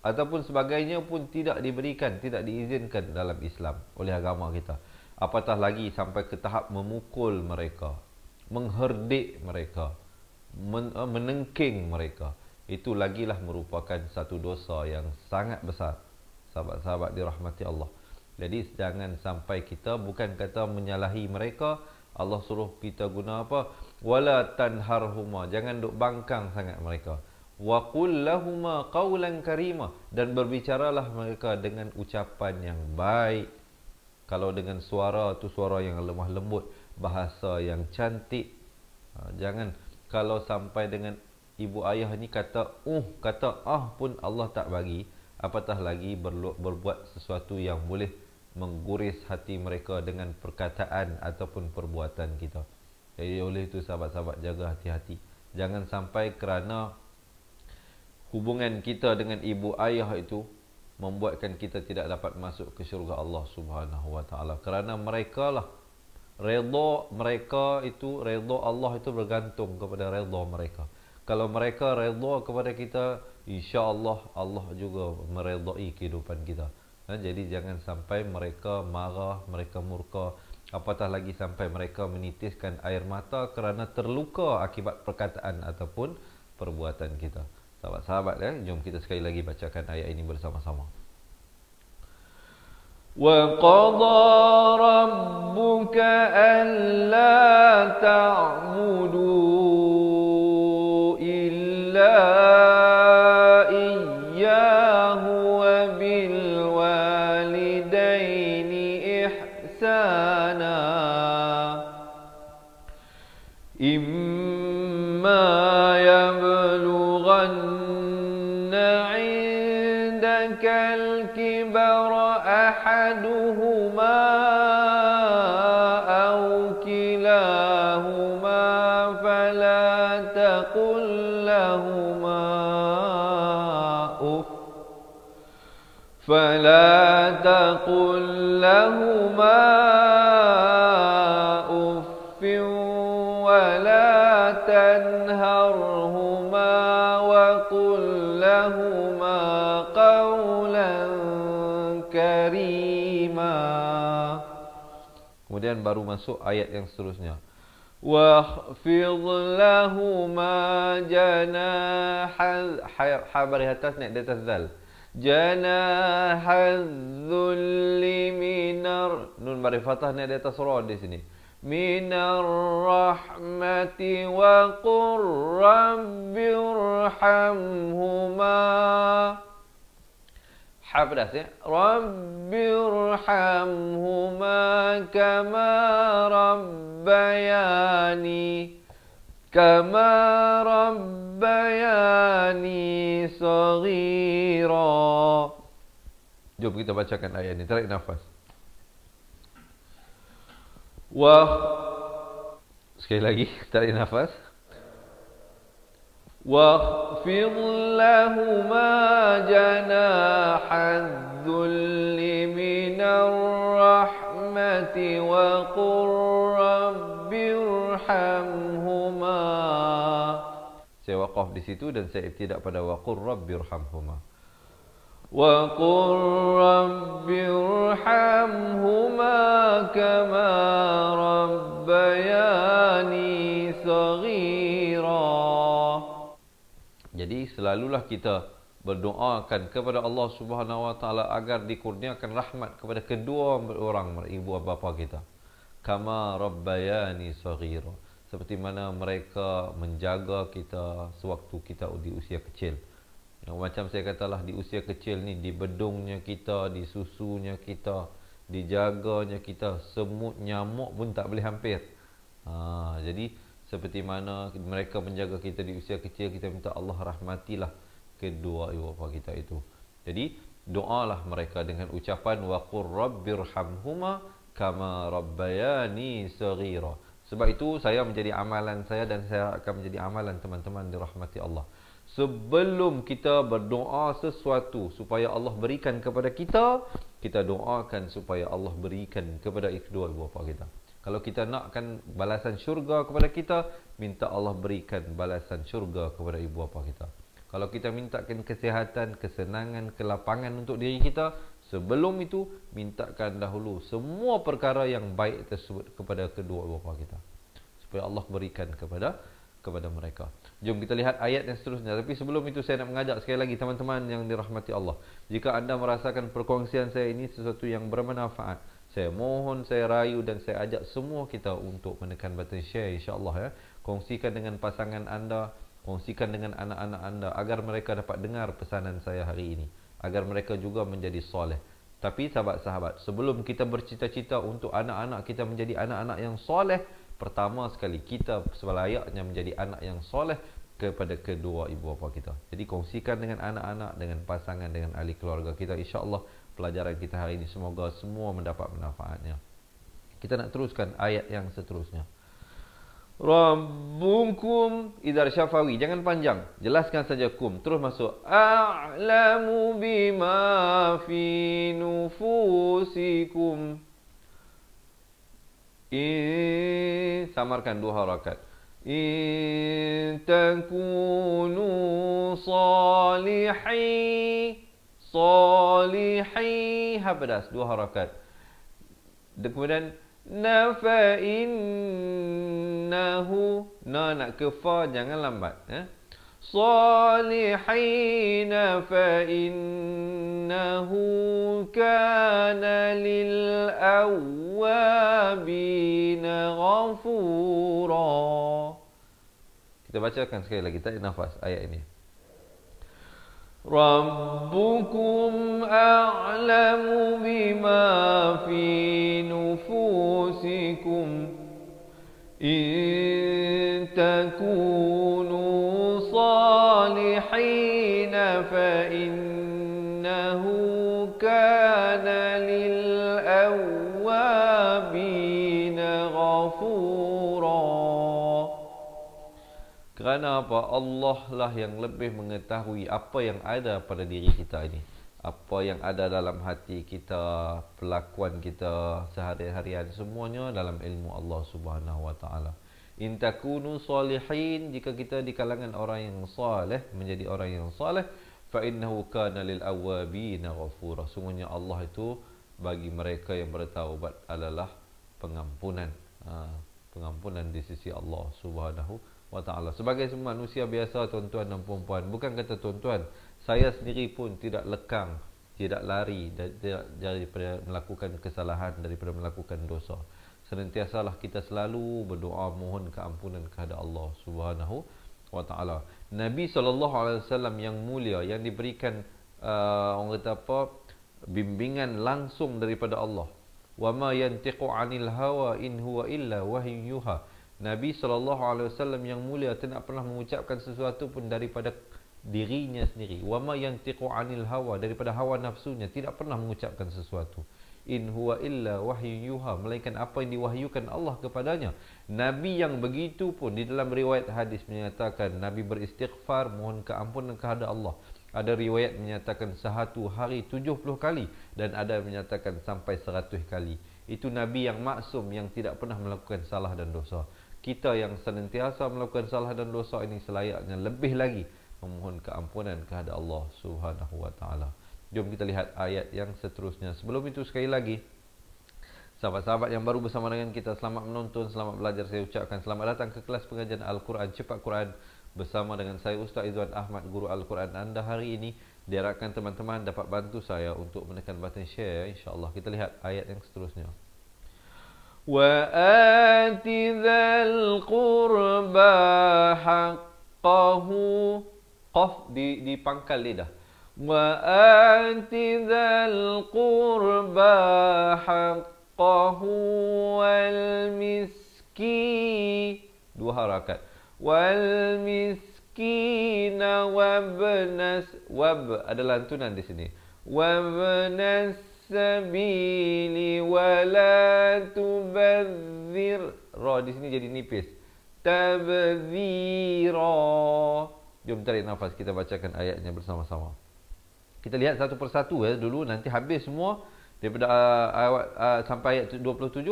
ataupun sebagainya pun tidak diberikan, tidak diizinkan dalam Islam oleh agama kita. Apatah lagi sampai ke tahap memukul mereka, mengherdik mereka, menengking mereka. Itu lagilah merupakan satu dosa yang sangat besar. Sahabat-sahabat dirahmati Allah. Jadi jangan sampai kita bukan kata menyalahi mereka, Allah suruh kita guna apa? Wala tanharhuma, jangan duk bangkang sangat mereka. Wa qul lahuma qawlan karima, dan berbicaralah mereka dengan ucapan yang baik. Kalau dengan suara tu suara yang lemah lembut, bahasa yang cantik. Jangan kalau sampai dengan ibu ayah ni kata pun Allah tak bagi, apatah lagi berbuat sesuatu yang boleh mengguris hati mereka dengan perkataan ataupun perbuatan kita. Jadi oleh itu sahabat-sahabat, jaga hati-hati. Jangan sampai kerana hubungan kita dengan ibu ayah itu membuatkan kita tidak dapat masuk ke syurga Allah Subhanahu wa taala, kerana redha Allah itu bergantung kepada redha mereka. Kalau mereka redha kepada kita, insya-Allah Allah juga meredai kehidupan kita. Jadi jangan sampai mereka marah, mereka murka, apatah lagi sampai mereka menitiskan air mata kerana terluka akibat perkataan ataupun perbuatan kita. Sahabat-sahabat, jom kita sekali lagi bacakan ayat ini bersama-sama. Wa qadha rabbuka alla ta'budu illa iyyahu wa bil walidaini ihsana imma أحدهما أو كلاهما فلا تقل لهما أف ولا تنهرهما وقل لهما قولا كريما. Kemudian baru masuk ayat yang seterusnya. Wakhfid lahuma janahal, ha baris atas naik di atas zal. Janahal dhulli minar, nun baris fathah naik di atas ra di sini. Minar rahmati wa qur rabbirhamhuma. Ha pedas ya. Rabbirhamhuma kama rabbayani صغيرا. Jom kita bacakan ayat ini. Tarik nafas. Sekali lagi, tarik nafas. واخفض لهما جناح الذل من الرحمة وقل رب ارحمهما. Saya waqaf di situ dan saya ibtidak pada waqul rabbi irhamhuma. وقل رب ارحمهما كما ربياني صغيرا. Jadi selalulah kita berdoakan kepada Allah Subhanahu Wa Taala agar dikurniakan rahmat kepada kedua orang ibu bapa kita. Kama rabbayani saghira. Seperti mana mereka menjaga kita sewaktu kita di usia kecil. Yang macam saya katalah, di usia kecil ni dibedungnya kita, disusunya kita, dijaganya kita, semut nyamuk pun tak boleh hampir. Jadi seperti mana mereka menjaga kita di usia kecil, kita minta Allah rahmatilah kedua ibu bapa kita itu. Jadi doalah mereka dengan ucapan waqur rabbirhamhuma kama rabbayani saghira. Sebab itu saya menjadi amalan saya dan saya akan menjadi amalan teman-teman dirahmati Allah. Sebelum kita berdoa sesuatu supaya Allah berikan kepada kita, kita doakan supaya Allah berikan kepada kedua ibu bapa kita. Kalau kita nakkan balasan syurga kepada kita, minta Allah berikan balasan syurga kepada ibu bapa kita. Kalau kita mintakan kesihatan, kesenangan, kelapangan untuk diri kita, sebelum itu mintakan dahulu semua perkara yang baik tersebut kepada kedua ibu bapa kita, supaya Allah berikan kepada mereka. Jom kita lihat ayat yang seterusnya. Tapi sebelum itu saya nak mengajak sekali lagi teman-teman yang dirahmati Allah. Jika anda merasakan perkongsian saya ini sesuatu yang bermanfaat, saya mohon, saya rayu dan saya ajak semua kita untuk menekan button share, insya-Allah ya. Kongsikan dengan pasangan anda, kongsikan dengan anak-anak anda agar mereka dapat dengar pesanan saya hari ini, agar mereka juga menjadi soleh. Tapi sahabat-sahabat, sebelum kita bercita-cita untuk anak-anak kita menjadi anak-anak yang soleh, pertama sekali kita selayaknya menjadi anak yang soleh kepada kedua ibu bapa kita. Jadi kongsikan dengan anak-anak, dengan pasangan, dengan ahli keluarga kita, insya-Allah. Pelajaran kita hari ini semoga semua mendapat manfaatnya. Kita nak teruskan ayat yang seterusnya. Rabbukum idhar syafawi, jangan panjang, jelaskan saja kum, terus masuk. A'lamu bima fi nufusikum. Samarkan dua harakat. In takunu salihin. Salihi habadas, dua harakat. Kemudian nafa innahu, nak ke fa jangan lambat Salihina fa innahu kana lil awwabina ghafura. Kita bacakan sekali lagi, tarik nafas ayat ini. Rabbukum a'lamu bima fi nufusikum in takunu salihina fa innahu kana lil awwabina ghafura. Kerana apa? Allah lah yang lebih mengetahui apa yang ada pada diri kita ini, apa yang ada dalam hati kita, pelakuan kita sehari-harian, semuanya dalam ilmu Allah Subhanahu Wa Taala. In takunu salihin, jika kita di kalangan orang yang saleh, menjadi orang yang saleh, fa innahu kana lil awwabina ghafura. Sungguhnya Allah itu bagi mereka yang bertaubat adalah pengampunan, pengampunan di sisi Allah Subhanahu Wa Ta'ala. Sebagai manusia biasa, tuan-tuan dan puan-puan, bukan kata tuan-tuan, saya sendiri pun tidak lekang, tidak lari daripada melakukan kesalahan, daripada melakukan dosa. Senantiasalah kita selalu berdoa mohon keampunan kepada Allah Subhanahu Wa Ta'ala. Nabi SAW yang mulia, yang diberikan orang kata apa, bimbingan langsung daripada Allah. Wa ma yantiqu 'anil hawa in huwa illa wahyun yuha. Nabi SAW yang mulia tidak pernah mengucapkan sesuatu pun daripada dirinya sendiri. Wa ma yantiqu 'anil hawa, daripada hawa nafsunya, tidak pernah mengucapkan sesuatu. In huwa illa wahyu yuha, melainkan apa yang diwahyukan Allah kepadanya. Nabi yang begitu pun di dalam riwayat hadis menyatakan Nabi beristighfar, mohon keampunan kepada Allah. Ada riwayat menyatakan sehatu hari 70 kali, dan ada menyatakan sampai 100 kali. Itu Nabi yang maksum, yang tidak pernah melakukan salah dan dosa. Kita yang senantiasa melakukan salah dan dosa ini selayaknya lebih lagi memohon keampunan kepada Allah Subhanahu wa taala. Jom kita lihat ayat yang seterusnya. Sebelum itu sekali lagi, sahabat-sahabat yang baru bersama dengan kita, selamat menonton, selamat belajar. Saya ucapkan selamat datang ke kelas pengajian Al-Quran Cepat Quran bersama dengan saya Ustaz Izzuan Ahmad, guru Al-Quran anda hari ini. Diharapkan teman-teman dapat bantu saya untuk menekan button share, insya-Allah. Kita lihat ayat yang seterusnya. Wa ati dzal qurba haqqahu, qaf di pangkal lidah. Wa ati dzal qurba haqqahu wal miski, dua harakat, wal miskina wabnas, wab ada lantunan di sini, wabnas sabili wala tubadzir, ra di sini jadi nipis, tabdzira. Jom tarik nafas, kita bacakan ayatnya bersama-sama. Kita lihat satu persatu dulu, nanti habis semua daripada sampai ayat 27,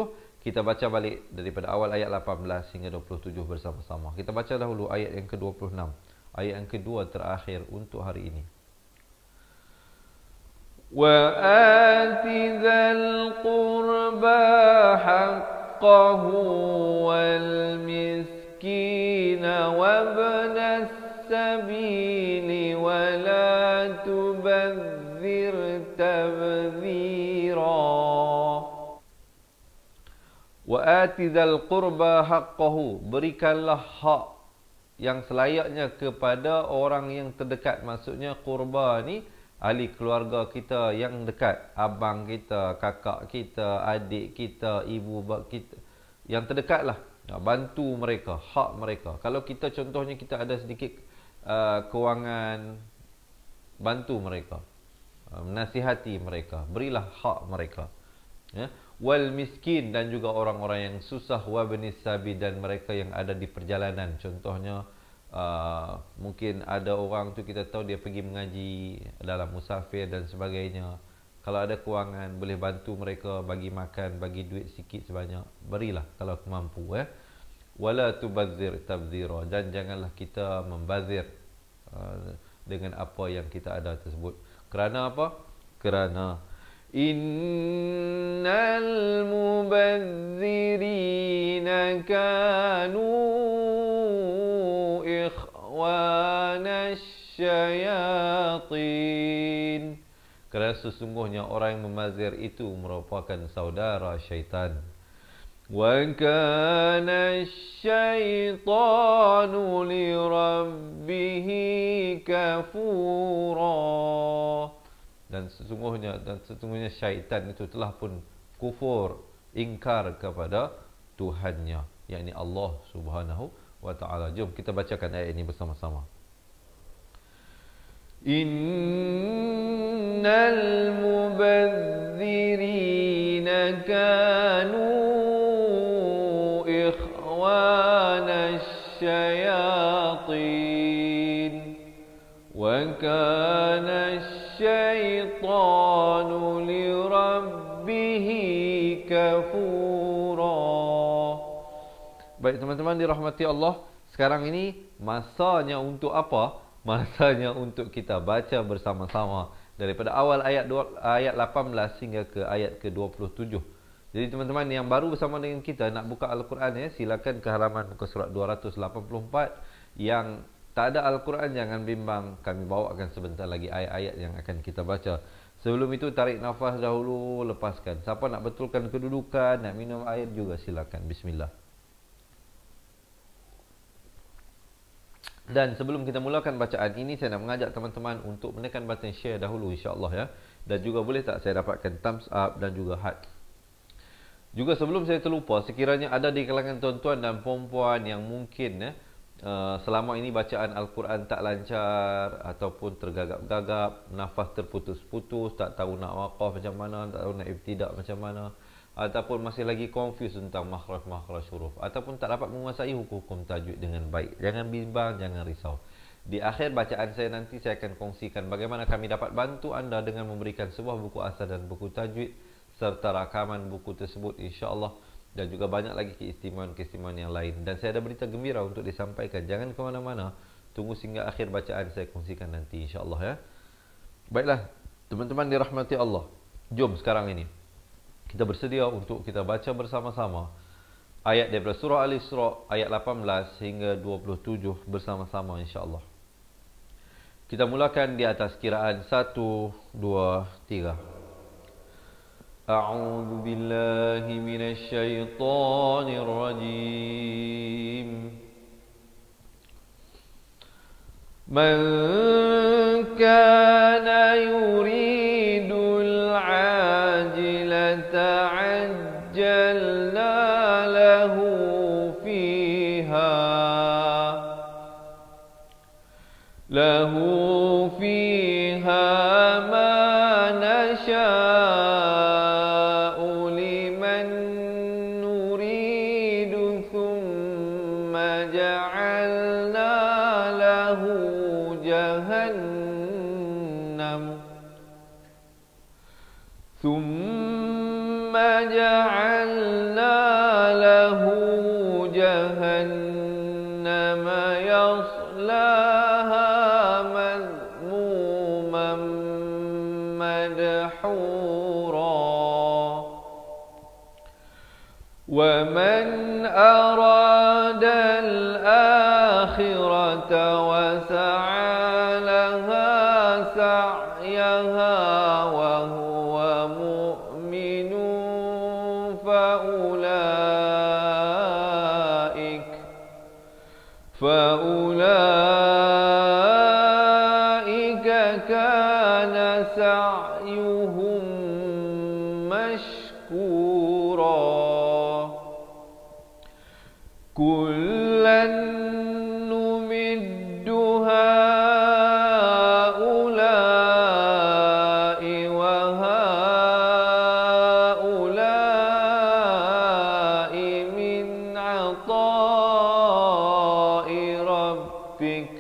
kita baca balik daripada awal ayat 18 hingga 27 bersama-sama. Kita baca dahulu ayat yang ke-26, ayat yang kedua terakhir untuk hari ini. Wa ati dzal qurba haqqahu wal miskina wabnas sabili wala tubadzir tabdzira. Wa ati dzal qurba haqqahu, berikanlah hak yang selayaknya kepada orang yang terdekat. Maksudnya qurba ni ahli keluarga kita yang dekat, abang kita, kakak kita, adik kita, ibu bapa kita yang terdekatlah. Bantu mereka, hak mereka. Kalau kita contohnya kita ada sedikit kewangan, bantu mereka, menasihati mereka, berilah hak mereka, ya. Wal miskin, dan juga orang-orang yang susah, wabnis sabi, dan mereka yang ada di perjalanan. Contohnya mungkin ada orang tu kita tahu dia pergi mengaji dalam musafir dan sebagainya. Kalau ada kewangan, boleh bantu mereka, bagi makan, bagi duit sikit sebanyak, berilah kalau mampu. Wala tubadzir tabdzira, dan janganlah kita membazir dengan apa yang kita ada tersebut. Kerana apa? Kerana innal mubadzirina kanu ikhwanasy syayatin. Kerana sesungguhnya orang yang membazir itu merupakan saudara syaitan. Wa kana asy-syaitanu li rabbih kafura. Dan sesungguhnya syaitan itu telah pun kufur, ingkar kepada Tuhannya, yakni Allah Subhanahu wa taala. Jom kita bacakan ayat ini bersama-sama. Innal mubadzirina kanu ikhwanasy syayatin wa kana asy-syaitanu li rabbih kafura. Baik teman-teman dirahmati Allah, sekarang ini masanya untuk apa? Masanya untuk kita baca bersama-sama daripada awal ayat 18 hingga ke ayat ke-27. Jadi teman-teman yang baru bersama dengan kita nak buka Al-Quran, silakan ke halaman muka surat 284. Yang tak ada Al-Quran jangan bimbang, kami bawakan sebentar lagi ayat-ayat yang akan kita baca. Sebelum itu tarik nafas dahulu, lepaskan. Siapa nak betulkan kedudukan, nak minum air juga silakan. Bismillah. Dan sebelum kita mulakan bacaan ini, saya nak mengajak teman-teman untuk menekan button share dahulu, insya-Allah ya. Dan juga boleh tak saya dapatkan thumbs up dan juga heart. Juga sebelum saya terlupa, sekiranya ada di kalangan tuan-tuan dan puan-puan yang mungkin selama ini bacaan Al-Quran tak lancar ataupun tergagap-gagap, nafas terputus-putus, tak tahu nak waqaf macam mana, tak tahu nak ibtidak macam mana, ataupun masih lagi confused tentang makhraj-makhraj huruf, ataupun tak dapat menguasai hukum-hukum tajwid dengan baik, jangan bimbang, jangan risau. Di akhir bacaan saya nanti saya akan kongsikan bagaimana kami dapat bantu anda dengan memberikan sebuah buku asal dan buku tajwid serta rakaman buku tersebut, insya-Allah, dan juga banyak lagi keistimewaan-keistimewaan yang lain. Dan saya ada berita gembira untuk disampaikan. Jangan ke mana-mana, tunggu sehingga akhir bacaan saya kongsikan nanti, insya-Allah ya. Baiklah, teman-teman dirahmati Allah. Jom sekarang ini kita bersedia untuk kita baca bersama-sama ayat daripada surah Al-Isra ayat 18 hingga 27 bersama-sama, insya-Allah. Kita mulakan di atas kiraan 1, 2, 3. A'udzu billahi minasy syaithanir rajim. Man kana yuridul 'ajilata 'ajjalna lahu fiha ma nasha'u liman nuridu thumma ja'alna lahu jahannam yaslaha madhmuman madhura wa man arada al-akhirata wa sa'a laha sa'yaha wa huwa mu'minun فأولئك كان سعيهم مشكورا كلا نمد هؤلاء وهؤلاء من عطاء ربك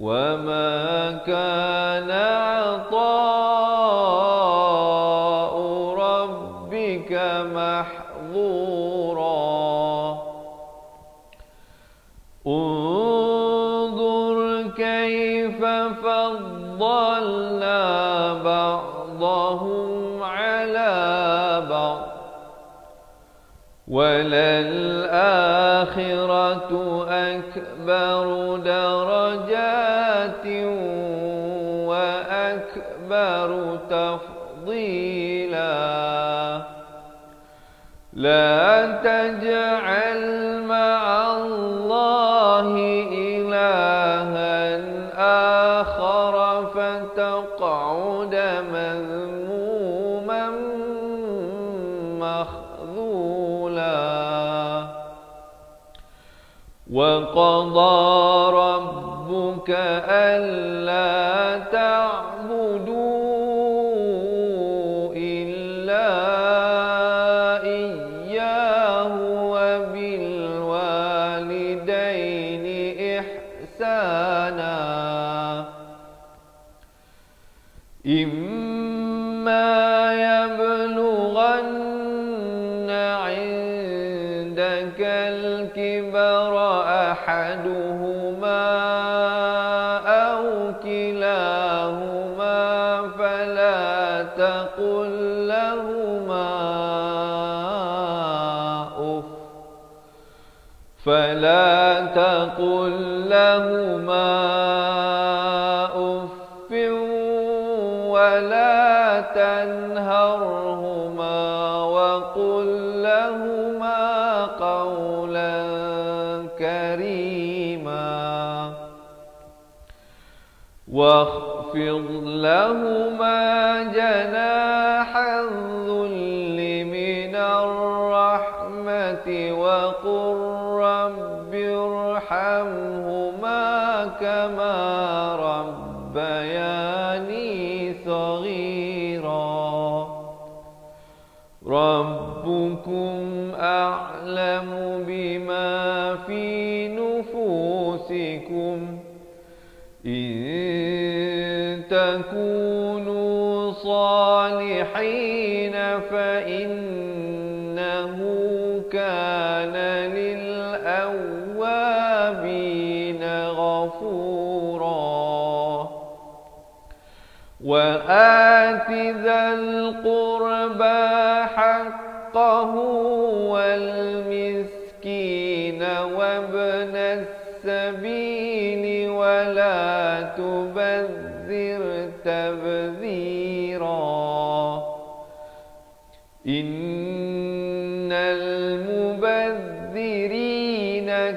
وما كان عطاء ربك محظورا انظر كيف فضلنا بعضهم على بعض وللآخرة أكبر درجات وأكبر تفضيلا لا تجعل مع الله إلها آخر فتقعد مذموما مخذولا وقضى ربك ألا تعبدوا إلا إياه وبالوالدين إحسانا إما يبلغن عندك الكبر أحدهما أو كلاهما فلا تقل لهما أف ولا تنهرهما وقل لهما قولا كريما واخفض لهما جناح الذل من الرحمة وقل رب ارحمهما بما في نفوسكم إن تكونوا صالحين فإنه كان للأوابين غفورا وآت ذا القربى حقه والمسكين وابن السبيل ولا تبذر تبذيرا إن المبذرين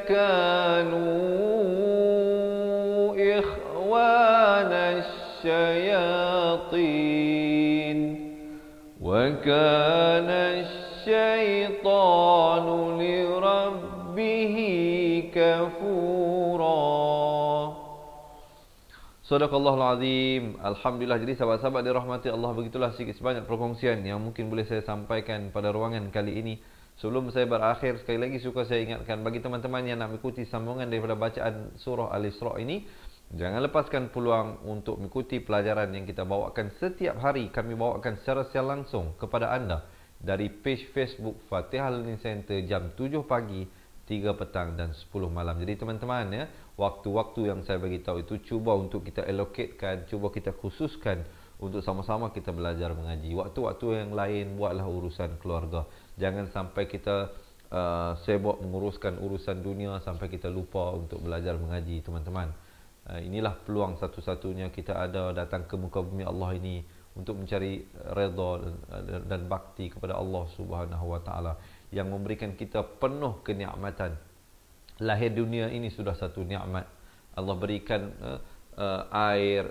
كانوا إخوان الشياطين وكان الشيطان لربه كفورا. Sadaqallahul Azim. Alhamdulillah. Jadi sahabat-sahabat dirahmati Allah, begitulah sikit sebanyak perkongsian yang mungkin boleh saya sampaikan pada ruangan kali ini. Sebelum saya berakhir, sekali lagi suka saya ingatkan bagi teman-teman yang nak mengikuti sambungan daripada bacaan surah Al-Isra ini, jangan lepaskan peluang untuk mengikuti pelajaran yang kita bawakan setiap hari. Kami bawakan secara langsung kepada anda dari page Facebook Fatihah Learning Center jam 7 pagi, 3 petang dan 10 malam. Jadi teman-teman ya, waktu-waktu yang saya bagi tahu itu cuba untuk kita allocatekan, cuba kita khususkan untuk sama-sama kita belajar mengaji. Waktu-waktu yang lain buatlah urusan keluarga. Jangan sampai kita sibuk menguruskan urusan dunia sampai kita lupa untuk belajar mengaji, teman-teman. Inilah peluang satu-satunya kita ada datang ke muka bumi Allah ini untuk mencari redha dan bakti kepada Allah Subhanahu wa taala yang memberikan kita penuh kenikmatan. Lahir dunia ini sudah satu nikmat. Allah berikan air,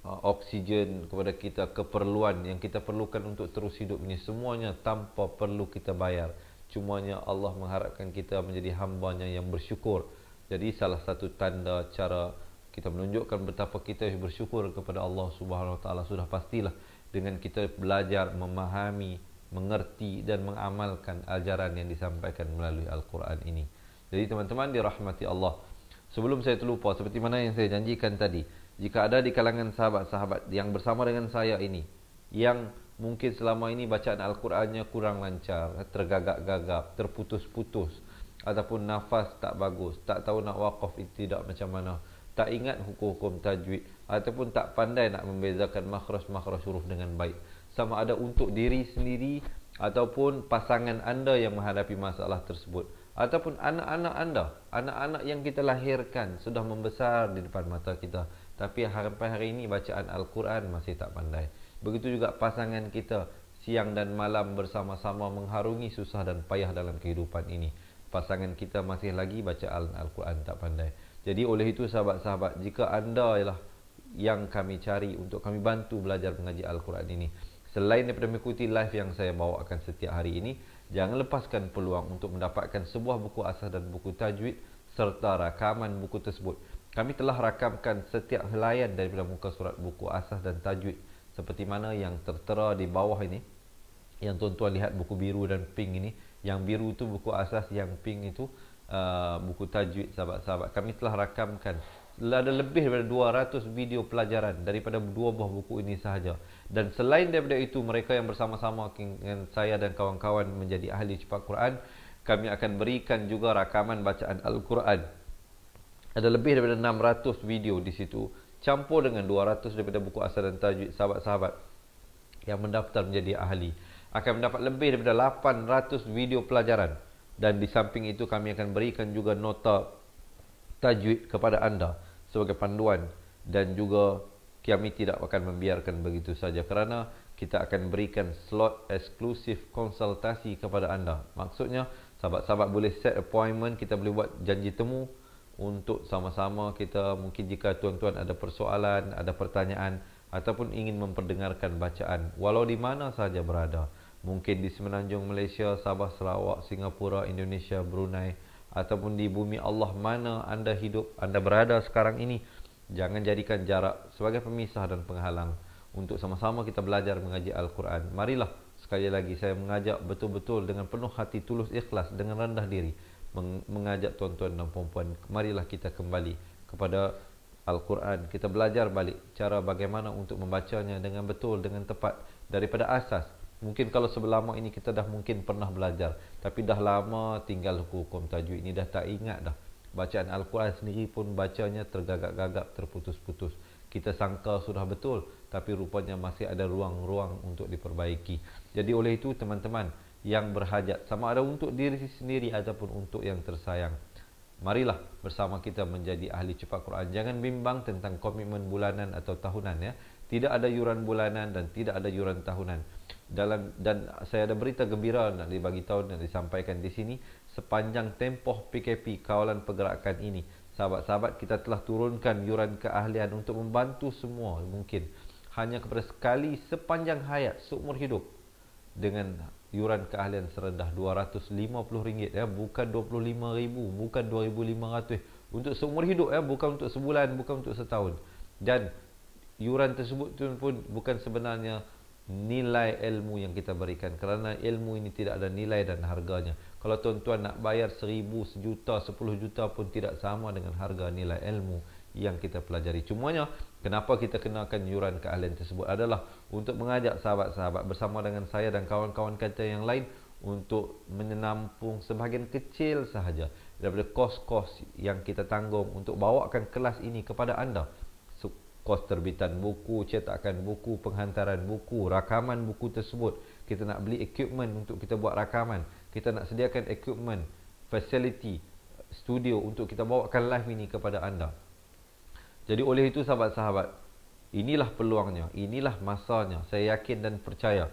oksigen kepada kita, keperluan yang kita perlukan untuk terus hidup ini semuanya tanpa perlu kita bayar. Cumanya Allah mengharapkan kita menjadi hamba-Nya yang bersyukur. Jadi salah satu tanda cara kita menunjukkan betapa kita bersyukur kepada Allah Subhanahu wa taala sudah pastilah dengan kita belajar memahami, mengerti dan mengamalkan ajaran yang disampaikan melalui Al-Quran ini. Jadi teman-teman dirahmati Allah, sebelum saya terlupa, seperti mana yang saya janjikan tadi, jika ada di kalangan sahabat-sahabat yang bersama dengan saya ini yang mungkin selama ini bacaan Al-Qurannya kurang lancar, tergagap-gagap, terputus-putus, ataupun nafas tak bagus, tak tahu nak waqaf tidak macam mana, tak ingat hukum-hukum tajwid, ataupun tak pandai nak membezakan makhraj-makhraj huruf dengan baik, sama ada untuk diri sendiri ataupun pasangan anda yang menghadapi masalah tersebut, ataupun anak-anak anda, anak-anak yang kita lahirkan sudah membesar di depan mata kita, tapi sampai hari ini bacaan Al-Quran masih tak pandai. Begitu juga pasangan kita siang dan malam bersama-sama mengharungi susah dan payah dalam kehidupan ini, pasangan kita masih lagi bacaan Al-Quran tak pandai. Jadi oleh itu sahabat-sahabat, jika anda ialah yang kami cari untuk kami bantu belajar mengaji Al-Quran ini, selain daripada mengikuti live yang saya bawakan setiap hari ini, jangan lepaskan peluang untuk mendapatkan sebuah buku asas dan buku tajwid serta rakaman buku tersebut. Kami telah rakamkan setiap helaian daripada muka surat buku asas dan tajwid seperti mana yang tertera di bawah ini. Yang tuan-tuan lihat buku biru dan pink ini, yang biru itu buku asas, yang pink itu buku tajwid sahabat-sahabat. Kami telah rakamkan ada lebih daripada 200 video pelajaran daripada dua buah buku ini sahaja. Dan selain daripada itu, mereka yang bersama-sama dengan saya dan kawan-kawan menjadi ahli cepat Quran, kami akan berikan juga rakaman bacaan Al-Quran. Ada lebih daripada 600 video di situ, campur dengan 200 daripada buku asal dan tajwid. Sahabat-sahabat yang mendaftar menjadi ahli akan mendapat lebih daripada 800 video pelajaran. Dan di samping itu kami akan berikan juga nota tajwid kepada anda sebagai panduan, dan juga kami tidak akan membiarkan begitu saja kerana kita akan berikan slot eksklusif konsultasi kepada anda. Maksudnya sahabat-sahabat boleh set appointment, kita boleh buat janji temu untuk sama-sama kita, mungkin jika tuan-tuan ada persoalan, ada pertanyaan ataupun ingin memperdengarkan bacaan walau di mana sahaja berada, mungkin di semenanjung Malaysia, Sabah, Sarawak, Singapura, Indonesia, Brunei, ataupun di bumi Allah mana anda hidup, anda berada sekarang ini. Jangan jadikan jarak sebagai pemisah dan penghalang untuk sama-sama kita belajar mengaji Al-Quran. Marilah sekali lagi saya mengajak betul-betul dengan penuh hati tulus ikhlas, dengan rendah diri, mengajak tuan-tuan dan puan-puan, marilah kita kembali kepada Al-Quran. Kita belajar balik cara bagaimana untuk membacanya dengan betul, dengan tepat daripada asas. Mungkin kalau selama ini kita dah mungkin pernah belajar, tapi dah lama tinggal hukum tajwid ini, dah tak ingat dah. Bacaan Al-Quran sendiri pun bacanya tergagap-gagap, terputus-putus. Kita sangka sudah betul, tapi rupanya masih ada ruang-ruang untuk diperbaiki. Jadi oleh itu teman-teman yang berhajat, sama ada untuk diri sendiri ataupun untuk yang tersayang, marilah bersama kita menjadi ahli cepat Quran. Jangan bimbang tentang komitmen bulanan atau tahunan ya. Tidak ada yuran bulanan dan tidak ada yuran tahunan. Dan saya ada berita gembira nak dibagi tahu dan disampaikan di sini. Sepanjang tempoh PKP kawalan pergerakan ini, sahabat-sahabat kita telah turunkan yuran keahlian untuk membantu semua mungkin. Hanya kepada sekali sepanjang hayat seumur hidup dengan yuran keahlian serendah RM250 ya, bukan RM25,000, bukan RM2,500 untuk seumur hidup ya, bukan untuk sebulan, bukan untuk setahun. Dan yuran tersebut pun bukan sebenarnya nilai ilmu yang kita berikan, kerana ilmu ini tidak ada nilai dan harganya. Kalau tuan-tuan nak bayar 1,000, sejuta, 10 juta pun tidak sama dengan harga nilai ilmu yang kita pelajari. Cumanya kenapa kita kenakan yuran keahlian tersebut adalah untuk mengajak sahabat-sahabat bersama dengan saya dan kawan-kawan kita yang lain untuk menampung sebahagian kecil sahaja daripada kos-kos yang kita tanggung untuk bawakan kelas ini kepada anda. Kos terbitan buku, cetakan buku, penghantaran buku, rakaman buku tersebut. Kita nak beli equipment untuk kita buat rakaman. Kita nak sediakan equipment, facility, studio untuk kita bawakan live ini kepada anda. Jadi oleh itu sahabat-sahabat, inilah peluangnya, inilah masanya. Saya yakin dan percaya.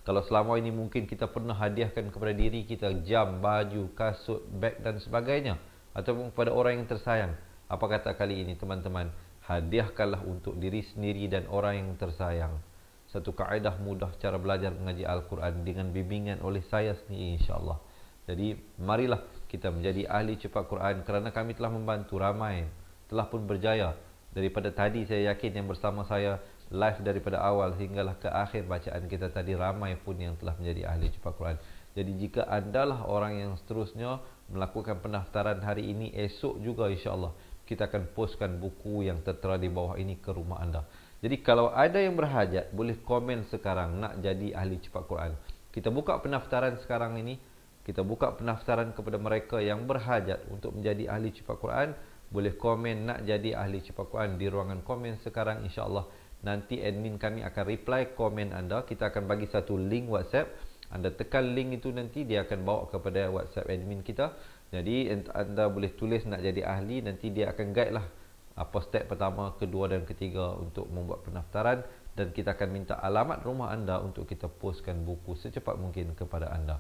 Kalau selama ini mungkin kita pernah hadiahkan kepada diri kita jam, baju, kasut, beg dan sebagainya, ataupun kepada orang yang tersayang. Apa kata kali ini teman-teman? Hadiahkanlah untuk diri sendiri dan orang yang tersayang satu kaedah mudah cara belajar mengaji Al-Quran dengan bimbingan oleh saya sendiri insya-Allah. Jadi marilah kita menjadi ahli cepat Quran, kerana kami telah membantu ramai, telah pun berjaya. Daripada tadi saya yakin yang bersama saya live daripada awal hinggalah ke akhir bacaan kita tadi, ramai pun yang telah menjadi ahli cepat Quran. Jadi jika andalah orang yang seterusnya melakukan pendaftaran hari ini, esok juga insya-Allah kita akan postkan buku yang tertera di bawah ini ke rumah anda. Jadi kalau ada yang berhajat, boleh komen sekarang nak jadi ahli cepat Quran. Kita buka pendaftaran sekarang ini. Kita buka pendaftaran kepada mereka yang berhajat untuk menjadi ahli cepat Quran. Boleh komen nak jadi ahli cepat Quran di ruangan komen sekarang insya-Allah. Nanti admin kami akan reply komen anda. Kita akan bagi satu link WhatsApp. Anda tekan link itu, nanti dia akan bawa kepada WhatsApp admin kita. Jadi anda boleh tulis nak jadi ahli, nanti dia akan guide lah apa step pertama, kedua dan ketiga untuk membuat pendaftaran. Dan kita akan minta alamat rumah anda untuk kita postkan buku secepat mungkin kepada anda.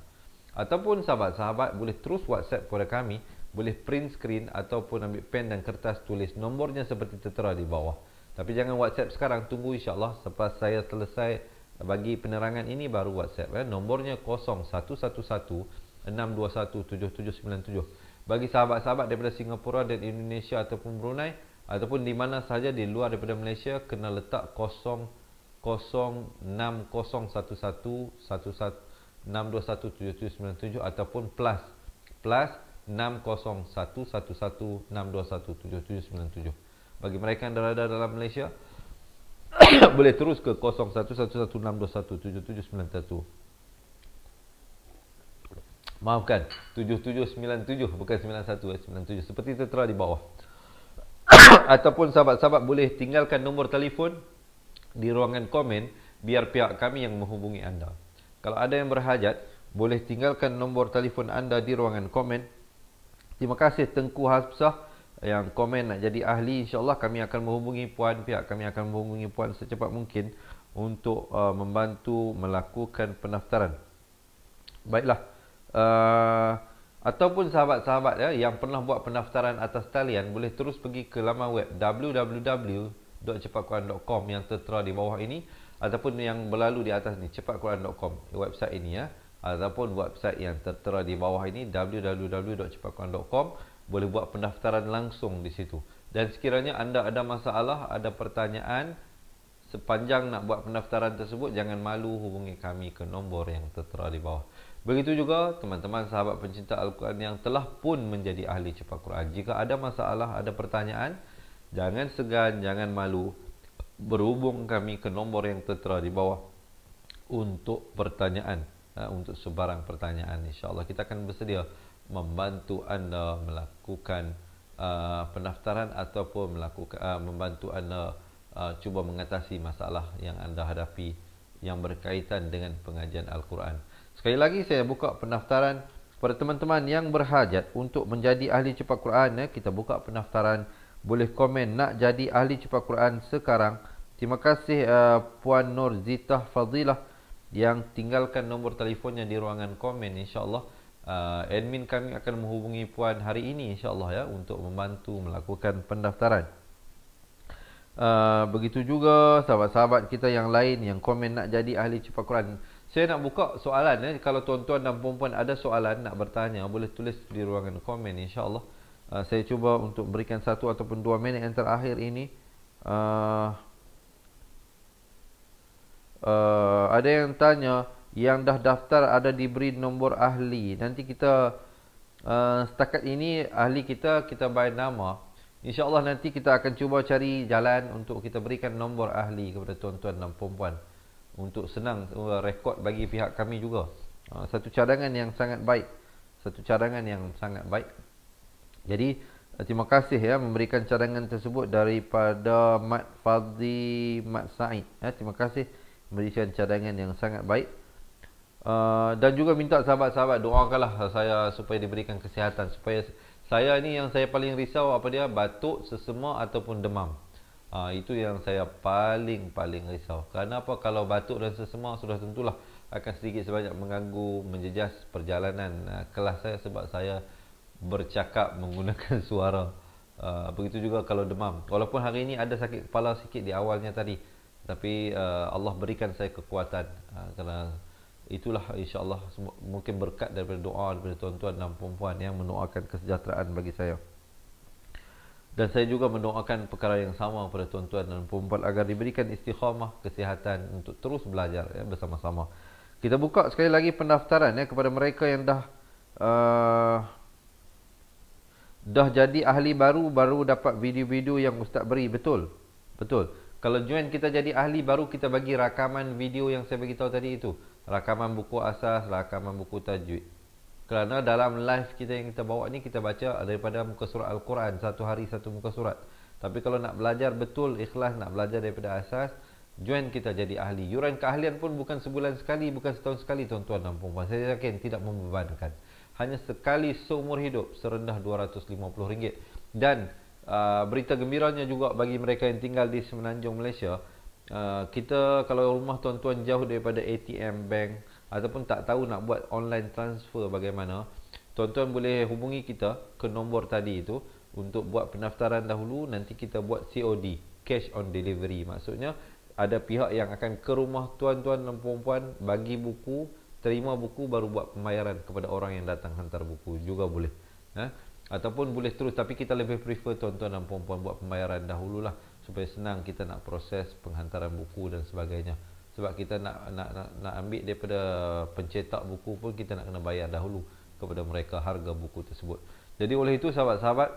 Ataupun sahabat-sahabat boleh terus WhatsApp kepada kami, boleh print screen ataupun ambil pen dan kertas, tulis nombornya seperti tertera di bawah. Tapi jangan WhatsApp sekarang, tunggu insya-Allah selepas saya selesai bagi penerangan ini baru WhatsApp. Nombornya 0111-621-7797. Bagi sahabat-sahabat daripada Singapura dan Indonesia ataupun Brunei ataupun di mana sahaja di luar daripada Malaysia, kena letak 06011-621-7797 ataupun plus 6011-621-7797. Bagi mereka yang berada dalam Malaysia boleh terus ke 0111-621-7791. Maafkan, 7797 bukan 9197, seperti tertera di bawah. Ataupun sahabat-sahabat boleh tinggalkan nombor telefon di ruangan komen biar pihak kami yang menghubungi anda. Kalau ada yang berhajat, boleh tinggalkan nombor telefon anda di ruangan komen. Terima kasih Tengku Hafsah yang komen nak jadi ahli. InsyaAllah kami akan menghubungi puan, pihak kami akan menghubungi puan secepat mungkin untuk membantu melakukan pendaftaran. Baiklah. Ataupun sahabat-sahabat ya, yang pernah buat pendaftaran atas talian, boleh terus pergi ke laman web www.cepatquran.com yang tertera di bawah ini, ataupun yang berlalu di atas ni, cepatquran.com, website ini ya, ataupun website yang tertera di bawah ini, www.cepatquran.com. boleh buat pendaftaran langsung di situ. Dan sekiranya anda ada masalah, ada pertanyaan sepanjang nak buat pendaftaran tersebut, jangan malu hubungi kami ke nombor yang tertera di bawah. Begitu juga teman-teman sahabat pencinta Al-Quran yang telah pun menjadi ahli cepat Quran. Jika ada masalah, ada pertanyaan, jangan segan, jangan malu, berhubung kami ke nombor yang tertera di bawah untuk pertanyaan, untuk sebarang pertanyaan. InsyaAllah kita akan bersedia membantu anda melakukan pendaftaran ataupun membantu anda cuba mengatasi masalah yang anda hadapi yang berkaitan dengan pengajian Al-Quran. Sekali lagi saya buka pendaftaran kepada teman-teman yang berhajat untuk menjadi ahli cepat Quran. Kita buka pendaftaran, boleh komen nak jadi ahli cepat Quran sekarang. Terima kasih Puan Nur Zitah Fadilah yang tinggalkan nombor telefonnya di ruangan komen. InsyaAllah admin kami akan menghubungi Puan hari ini insyaAllah ya, untuk membantu melakukan pendaftaran. Begitu juga sahabat-sahabat kita yang lain yang komen nak jadi ahli cepat Quran. Saya nak buka soalan. Kalau tuan-tuan dan puan-puan ada soalan nak bertanya, boleh tulis di ruangan komen insyaAllah. Saya cuba untuk berikan 1 ataupun 2 minit yang terakhir ini. Ada yang tanya, yang dah daftar ada diberi nombor ahli. Nanti kita setakat ini ahli kita bayar nama. InsyaAllah nanti kita akan cuba cari jalan untuk kita berikan nombor ahli kepada tuan-tuan dan puan-puan, untuk senang rekod bagi pihak kami juga. Satu cadangan yang sangat baik. Jadi terima kasih ya memberikan cadangan tersebut daripada Mat Fadhi Mat Said. Terima kasih memberikan cadangan yang sangat baik. Dan juga minta sahabat-sahabat doakanlah saya supaya diberikan kesihatan. Supaya saya ni yang saya paling risau apa dia, batuk, sesema ataupun demam. Itu yang saya paling risau. Kerana apa? Kalau batuk dan sesema sudah tentulah akan sedikit sebanyak mengganggu, menjejas perjalanan kelas saya, sebab saya bercakap menggunakan suara. Begitu juga kalau demam. Walaupun hari ini ada sakit kepala sikit di awalnya tadi, tapi Allah berikan saya kekuatan. Kerana itulah insyaAllah mungkin berkat daripada doa daripada tuan-tuan dan puan-puan yang mendoakan kesejahteraan bagi saya. Dan saya juga mendoakan perkara yang sama kepada tuan-tuan dan puan-puan agar diberikan istiqamah, kesihatan untuk terus belajar ya, bersama-sama. Kita buka sekali lagi pendaftaran ya, kepada mereka yang dah jadi ahli baru dapat video-video yang Ustaz beri. Betul. Kalau join kita jadi ahli baru, kita bagi rakaman video yang saya bagi tahu tadi itu. Rakaman buku asas, rakaman buku tajwid. Kerana dalam live kita yang kita bawa ni, kita baca daripada muka surat Al-Quran, satu hari satu muka surat. Tapi kalau nak belajar betul, ikhlas, nak belajar daripada asas, join kita jadi ahli. Yuran keahlian pun bukan sebulan sekali, bukan setahun sekali tuan-tuan dan puan-puan. Saya yakin tidak membebankan. Hanya sekali seumur hidup, serendah RM250. Dan berita gembiranya juga bagi mereka yang tinggal di Semenanjung Malaysia, kita kalau rumah tuan-tuan jauh daripada ATM bank ataupun tak tahu nak buat online transfer bagaimana, tuan-tuan boleh hubungi kita ke nombor tadi itu untuk buat pendaftaran dahulu. Nanti kita buat COD, cash on delivery. Maksudnya ada pihak yang akan ke rumah tuan-tuan dan puan-puan, bagi buku, terima buku, baru buat pembayaran kepada orang yang datang hantar buku juga boleh. Ataupun boleh terus, tapi kita lebih prefer tuan-tuan dan puan-puan buat pembayaran dahululah, supaya senang kita nak proses penghantaran buku dan sebagainya. Sebab kita nak ambil daripada pencetak buku pun, kita nak kena bayar dahulu kepada mereka harga buku tersebut. Jadi oleh itu sahabat-sahabat,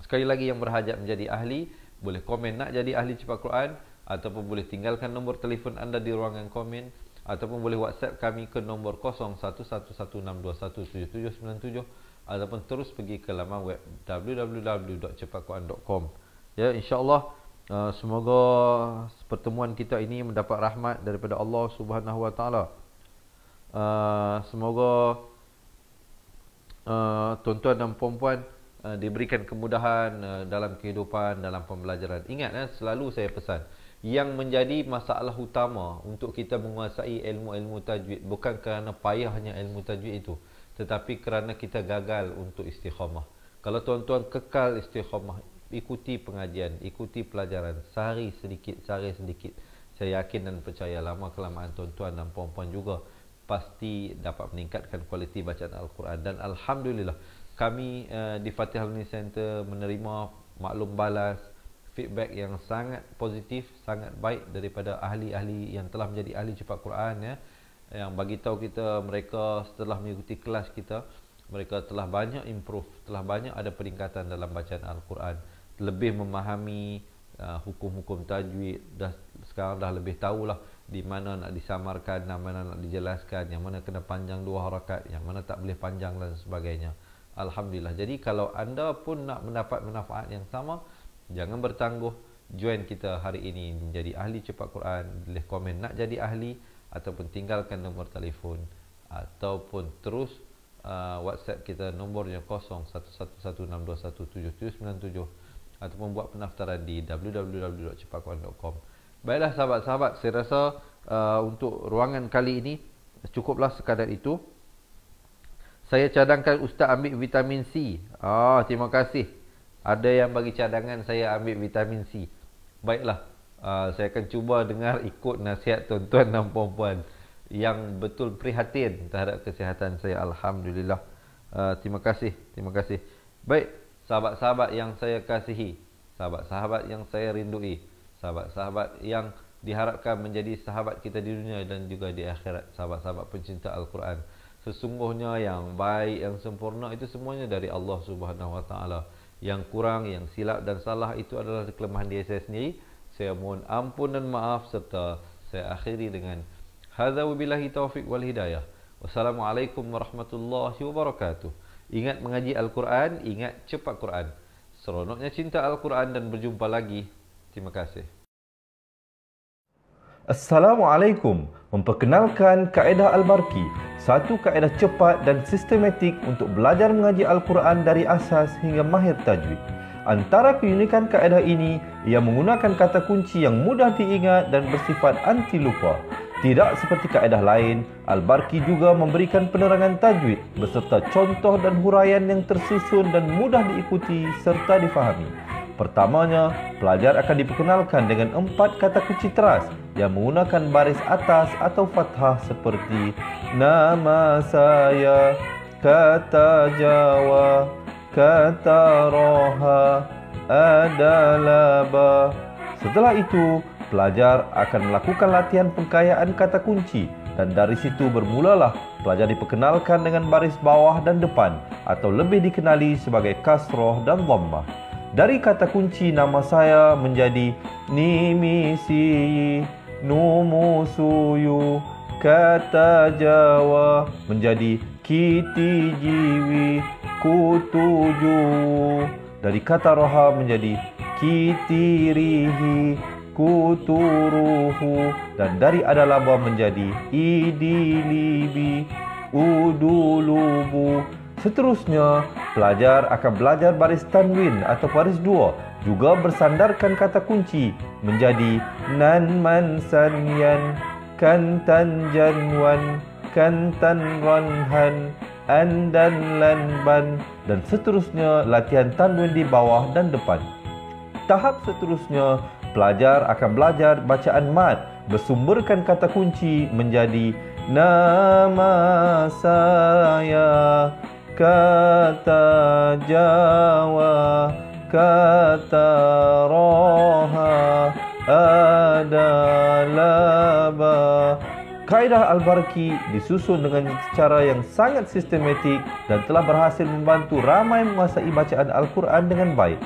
sekali lagi yang berhajat menjadi ahli, boleh komen nak jadi ahli cepat Quran, ataupun boleh tinggalkan nombor telefon anda di ruangan komen, ataupun boleh WhatsApp kami ke nombor 011162179797, ataupun terus pergi ke laman web www.cepatquran.com. Ya, insya-Allah semoga pertemuan kita ini mendapat rahmat daripada Allah Subhanahu Wa Taala. Semoga tuan-tuan dan puan-puan diberikan kemudahan dalam kehidupan, dalam pembelajaran. Ingat, selalu saya pesan, yang menjadi masalah utama untuk kita menguasai ilmu-ilmu tajwid bukan kerana payahnya ilmu tajwid itu, tetapi kerana kita gagal untuk istiqamah. Kalau tuan-tuan kekal istiqamah, ikuti pengajian, ikuti pelajaran sehari sedikit, saya yakin dan percaya lama kelamaan tuan-tuan dan puan-puan juga pasti dapat meningkatkan kualiti bacaan Al-Quran. Dan alhamdulillah kami di Fatihah Learning Center menerima maklum balas, feedback yang sangat positif, sangat baik daripada ahli-ahli yang telah menjadi ahli cepat Quran ya. yang bagi tahu kita mereka setelah mengikuti kelas kita, mereka telah banyak improve, telah banyak ada peningkatan dalam bacaan Al-Quran, lebih memahami hukum-hukum tajwid, sekarang dah lebih tahulah di mana nak disamarkan, di mana nak dijelaskan, yang mana kena panjang 2 harakat, yang mana tak boleh panjang dan sebagainya. Alhamdulillah. Jadi kalau anda pun nak mendapat manfaat yang sama, jangan bertangguh, join kita hari ini menjadi ahli cepat Quran. Boleh komen nak jadi ahli, ataupun tinggalkan nombor telefon, ataupun terus WhatsApp kita, nombornya 0111621797, ataupun buat pendaftaran di www.cepatquran.com. Baiklah sahabat-sahabat, saya rasa untuk ruangan kali ini cukuplah sekadar itu. Saya cadangkan Ustaz ambil vitamin C. Terima kasih. Ada yang bagi cadangan saya ambil vitamin C. Baiklah, saya akan cuba dengar ikut nasihat tuan-tuan dan puan-puan yang betul prihatin terhadap kesihatan saya. Alhamdulillah. Terima kasih. Baik, sahabat-sahabat yang saya kasihi, sahabat-sahabat yang saya rindui, sahabat-sahabat yang diharapkan menjadi sahabat kita di dunia dan juga di akhirat, sahabat-sahabat pencinta Al-Quran. Sesungguhnya yang baik, yang sempurna itu semuanya dari Allah Subhanahu Wa Taala. Yang kurang, yang silap dan salah itu adalah kelemahan diri saya sendiri. Saya mohon ampun dan maaf, serta saya akhiri dengan hadza wabillahi taufiq wal hidayah. Wassalamualaikum warahmatullahi wabarakatuh. Ingat mengaji Al-Quran, ingat cepat Quran. Seronoknya cinta Al-Quran dan berjumpa lagi. Terima kasih. Assalamualaikum. Memperkenalkan kaedah Al-Barki, satu kaedah cepat dan sistematik untuk belajar mengaji Al-Quran dari asas hingga mahir tajwid. Antara keunikan kaedah ini, ia menggunakan kata kunci yang mudah diingat dan bersifat anti lupa. Tidak seperti kaedah lain, Al-Barki juga memberikan penerangan tajwid beserta contoh dan huraian yang tersusun dan mudah diikuti serta difahami. Pertamanya, pelajar akan diperkenalkan dengan 4 kata kunci teras yang menggunakan baris atas atau fathah seperti nama saya, kata Jawa, kata Roha, adalah ba. Setelah itu, pelajar akan melakukan latihan pengkayaan kata kunci dan dari situ bermulalah pelajar diperkenalkan dengan baris bawah dan depan atau lebih dikenali sebagai kasroh dan dhammah. Dari kata kunci nama saya menjadi nimisi, numusuyu, kata Jawa menjadi kiti jiwi, kutuju. Dari kata roha menjadi kitirihi, kuturuhu. Dan dari adalaba menjadi idilibi, udulubu. Seterusnya, pelajar akan belajar baris tanwin atau baris 2, juga bersandarkan kata kunci menjadi nan man sanyan, kantan janwan, kantan ranhan, andan lanban, dan seterusnya latihan tanwin di bawah dan depan. Tahap seterusnya, pelajar akan belajar bacaan mad bersumberkan kata kunci menjadi nama saya, kata Jawa, kata Roha, adalah ba. Kaedah Al-Barki disusun dengan cara yang sangat sistematik dan telah berhasil membantu ramai menguasai bacaan Al-Quran dengan baik.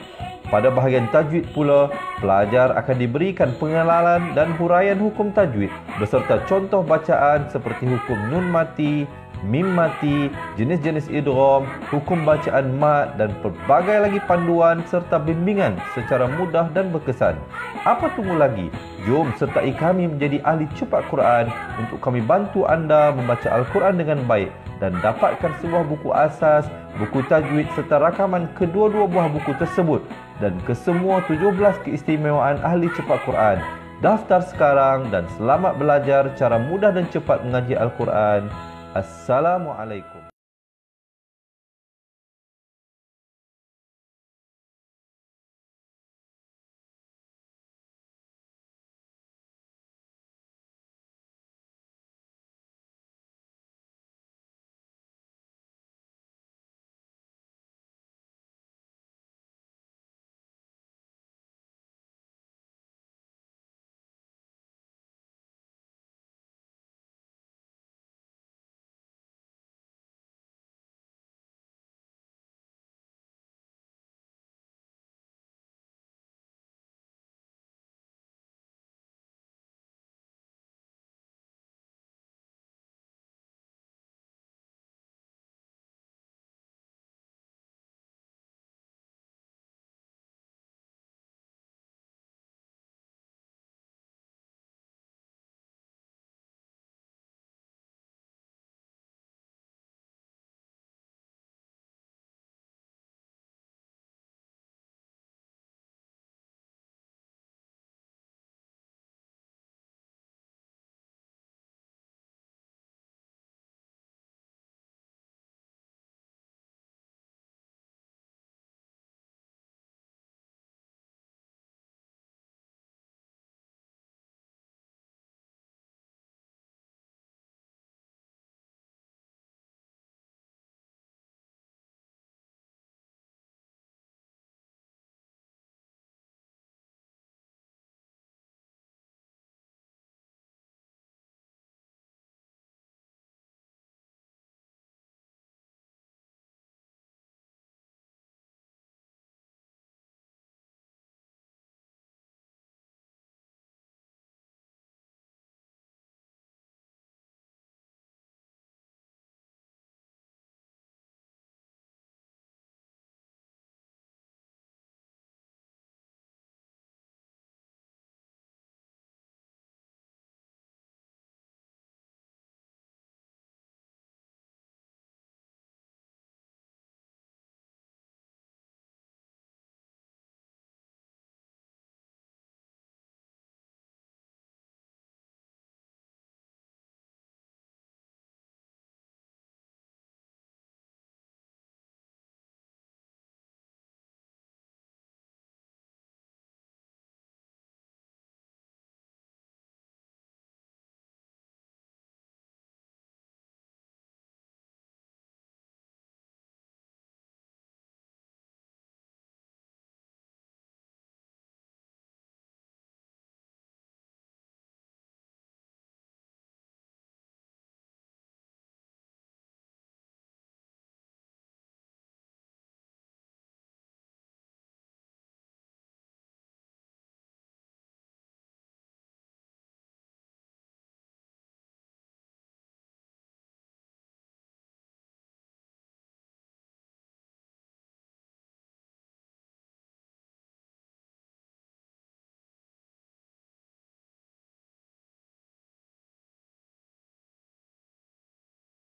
Pada bahagian tajwid pula, pelajar akan diberikan pengenalan dan huraian hukum tajwid beserta contoh bacaan seperti hukum nun mati, mim mati, jenis-jenis idgham, hukum bacaan mat dan pelbagai lagi panduan serta bimbingan secara mudah dan berkesan. Apa tunggu lagi? Jom sertai kami menjadi ahli cepat Quran untuk kami bantu anda membaca Al-Quran dengan baik dan dapatkan sebuah buku asas, buku tajwid serta rakaman kedua-dua buah buku tersebut dan kesemua 17 keistimewaan ahli cepat Quran. Daftar sekarang dan selamat belajar cara mudah dan cepat mengaji Al-Quran. Assalamualaikum.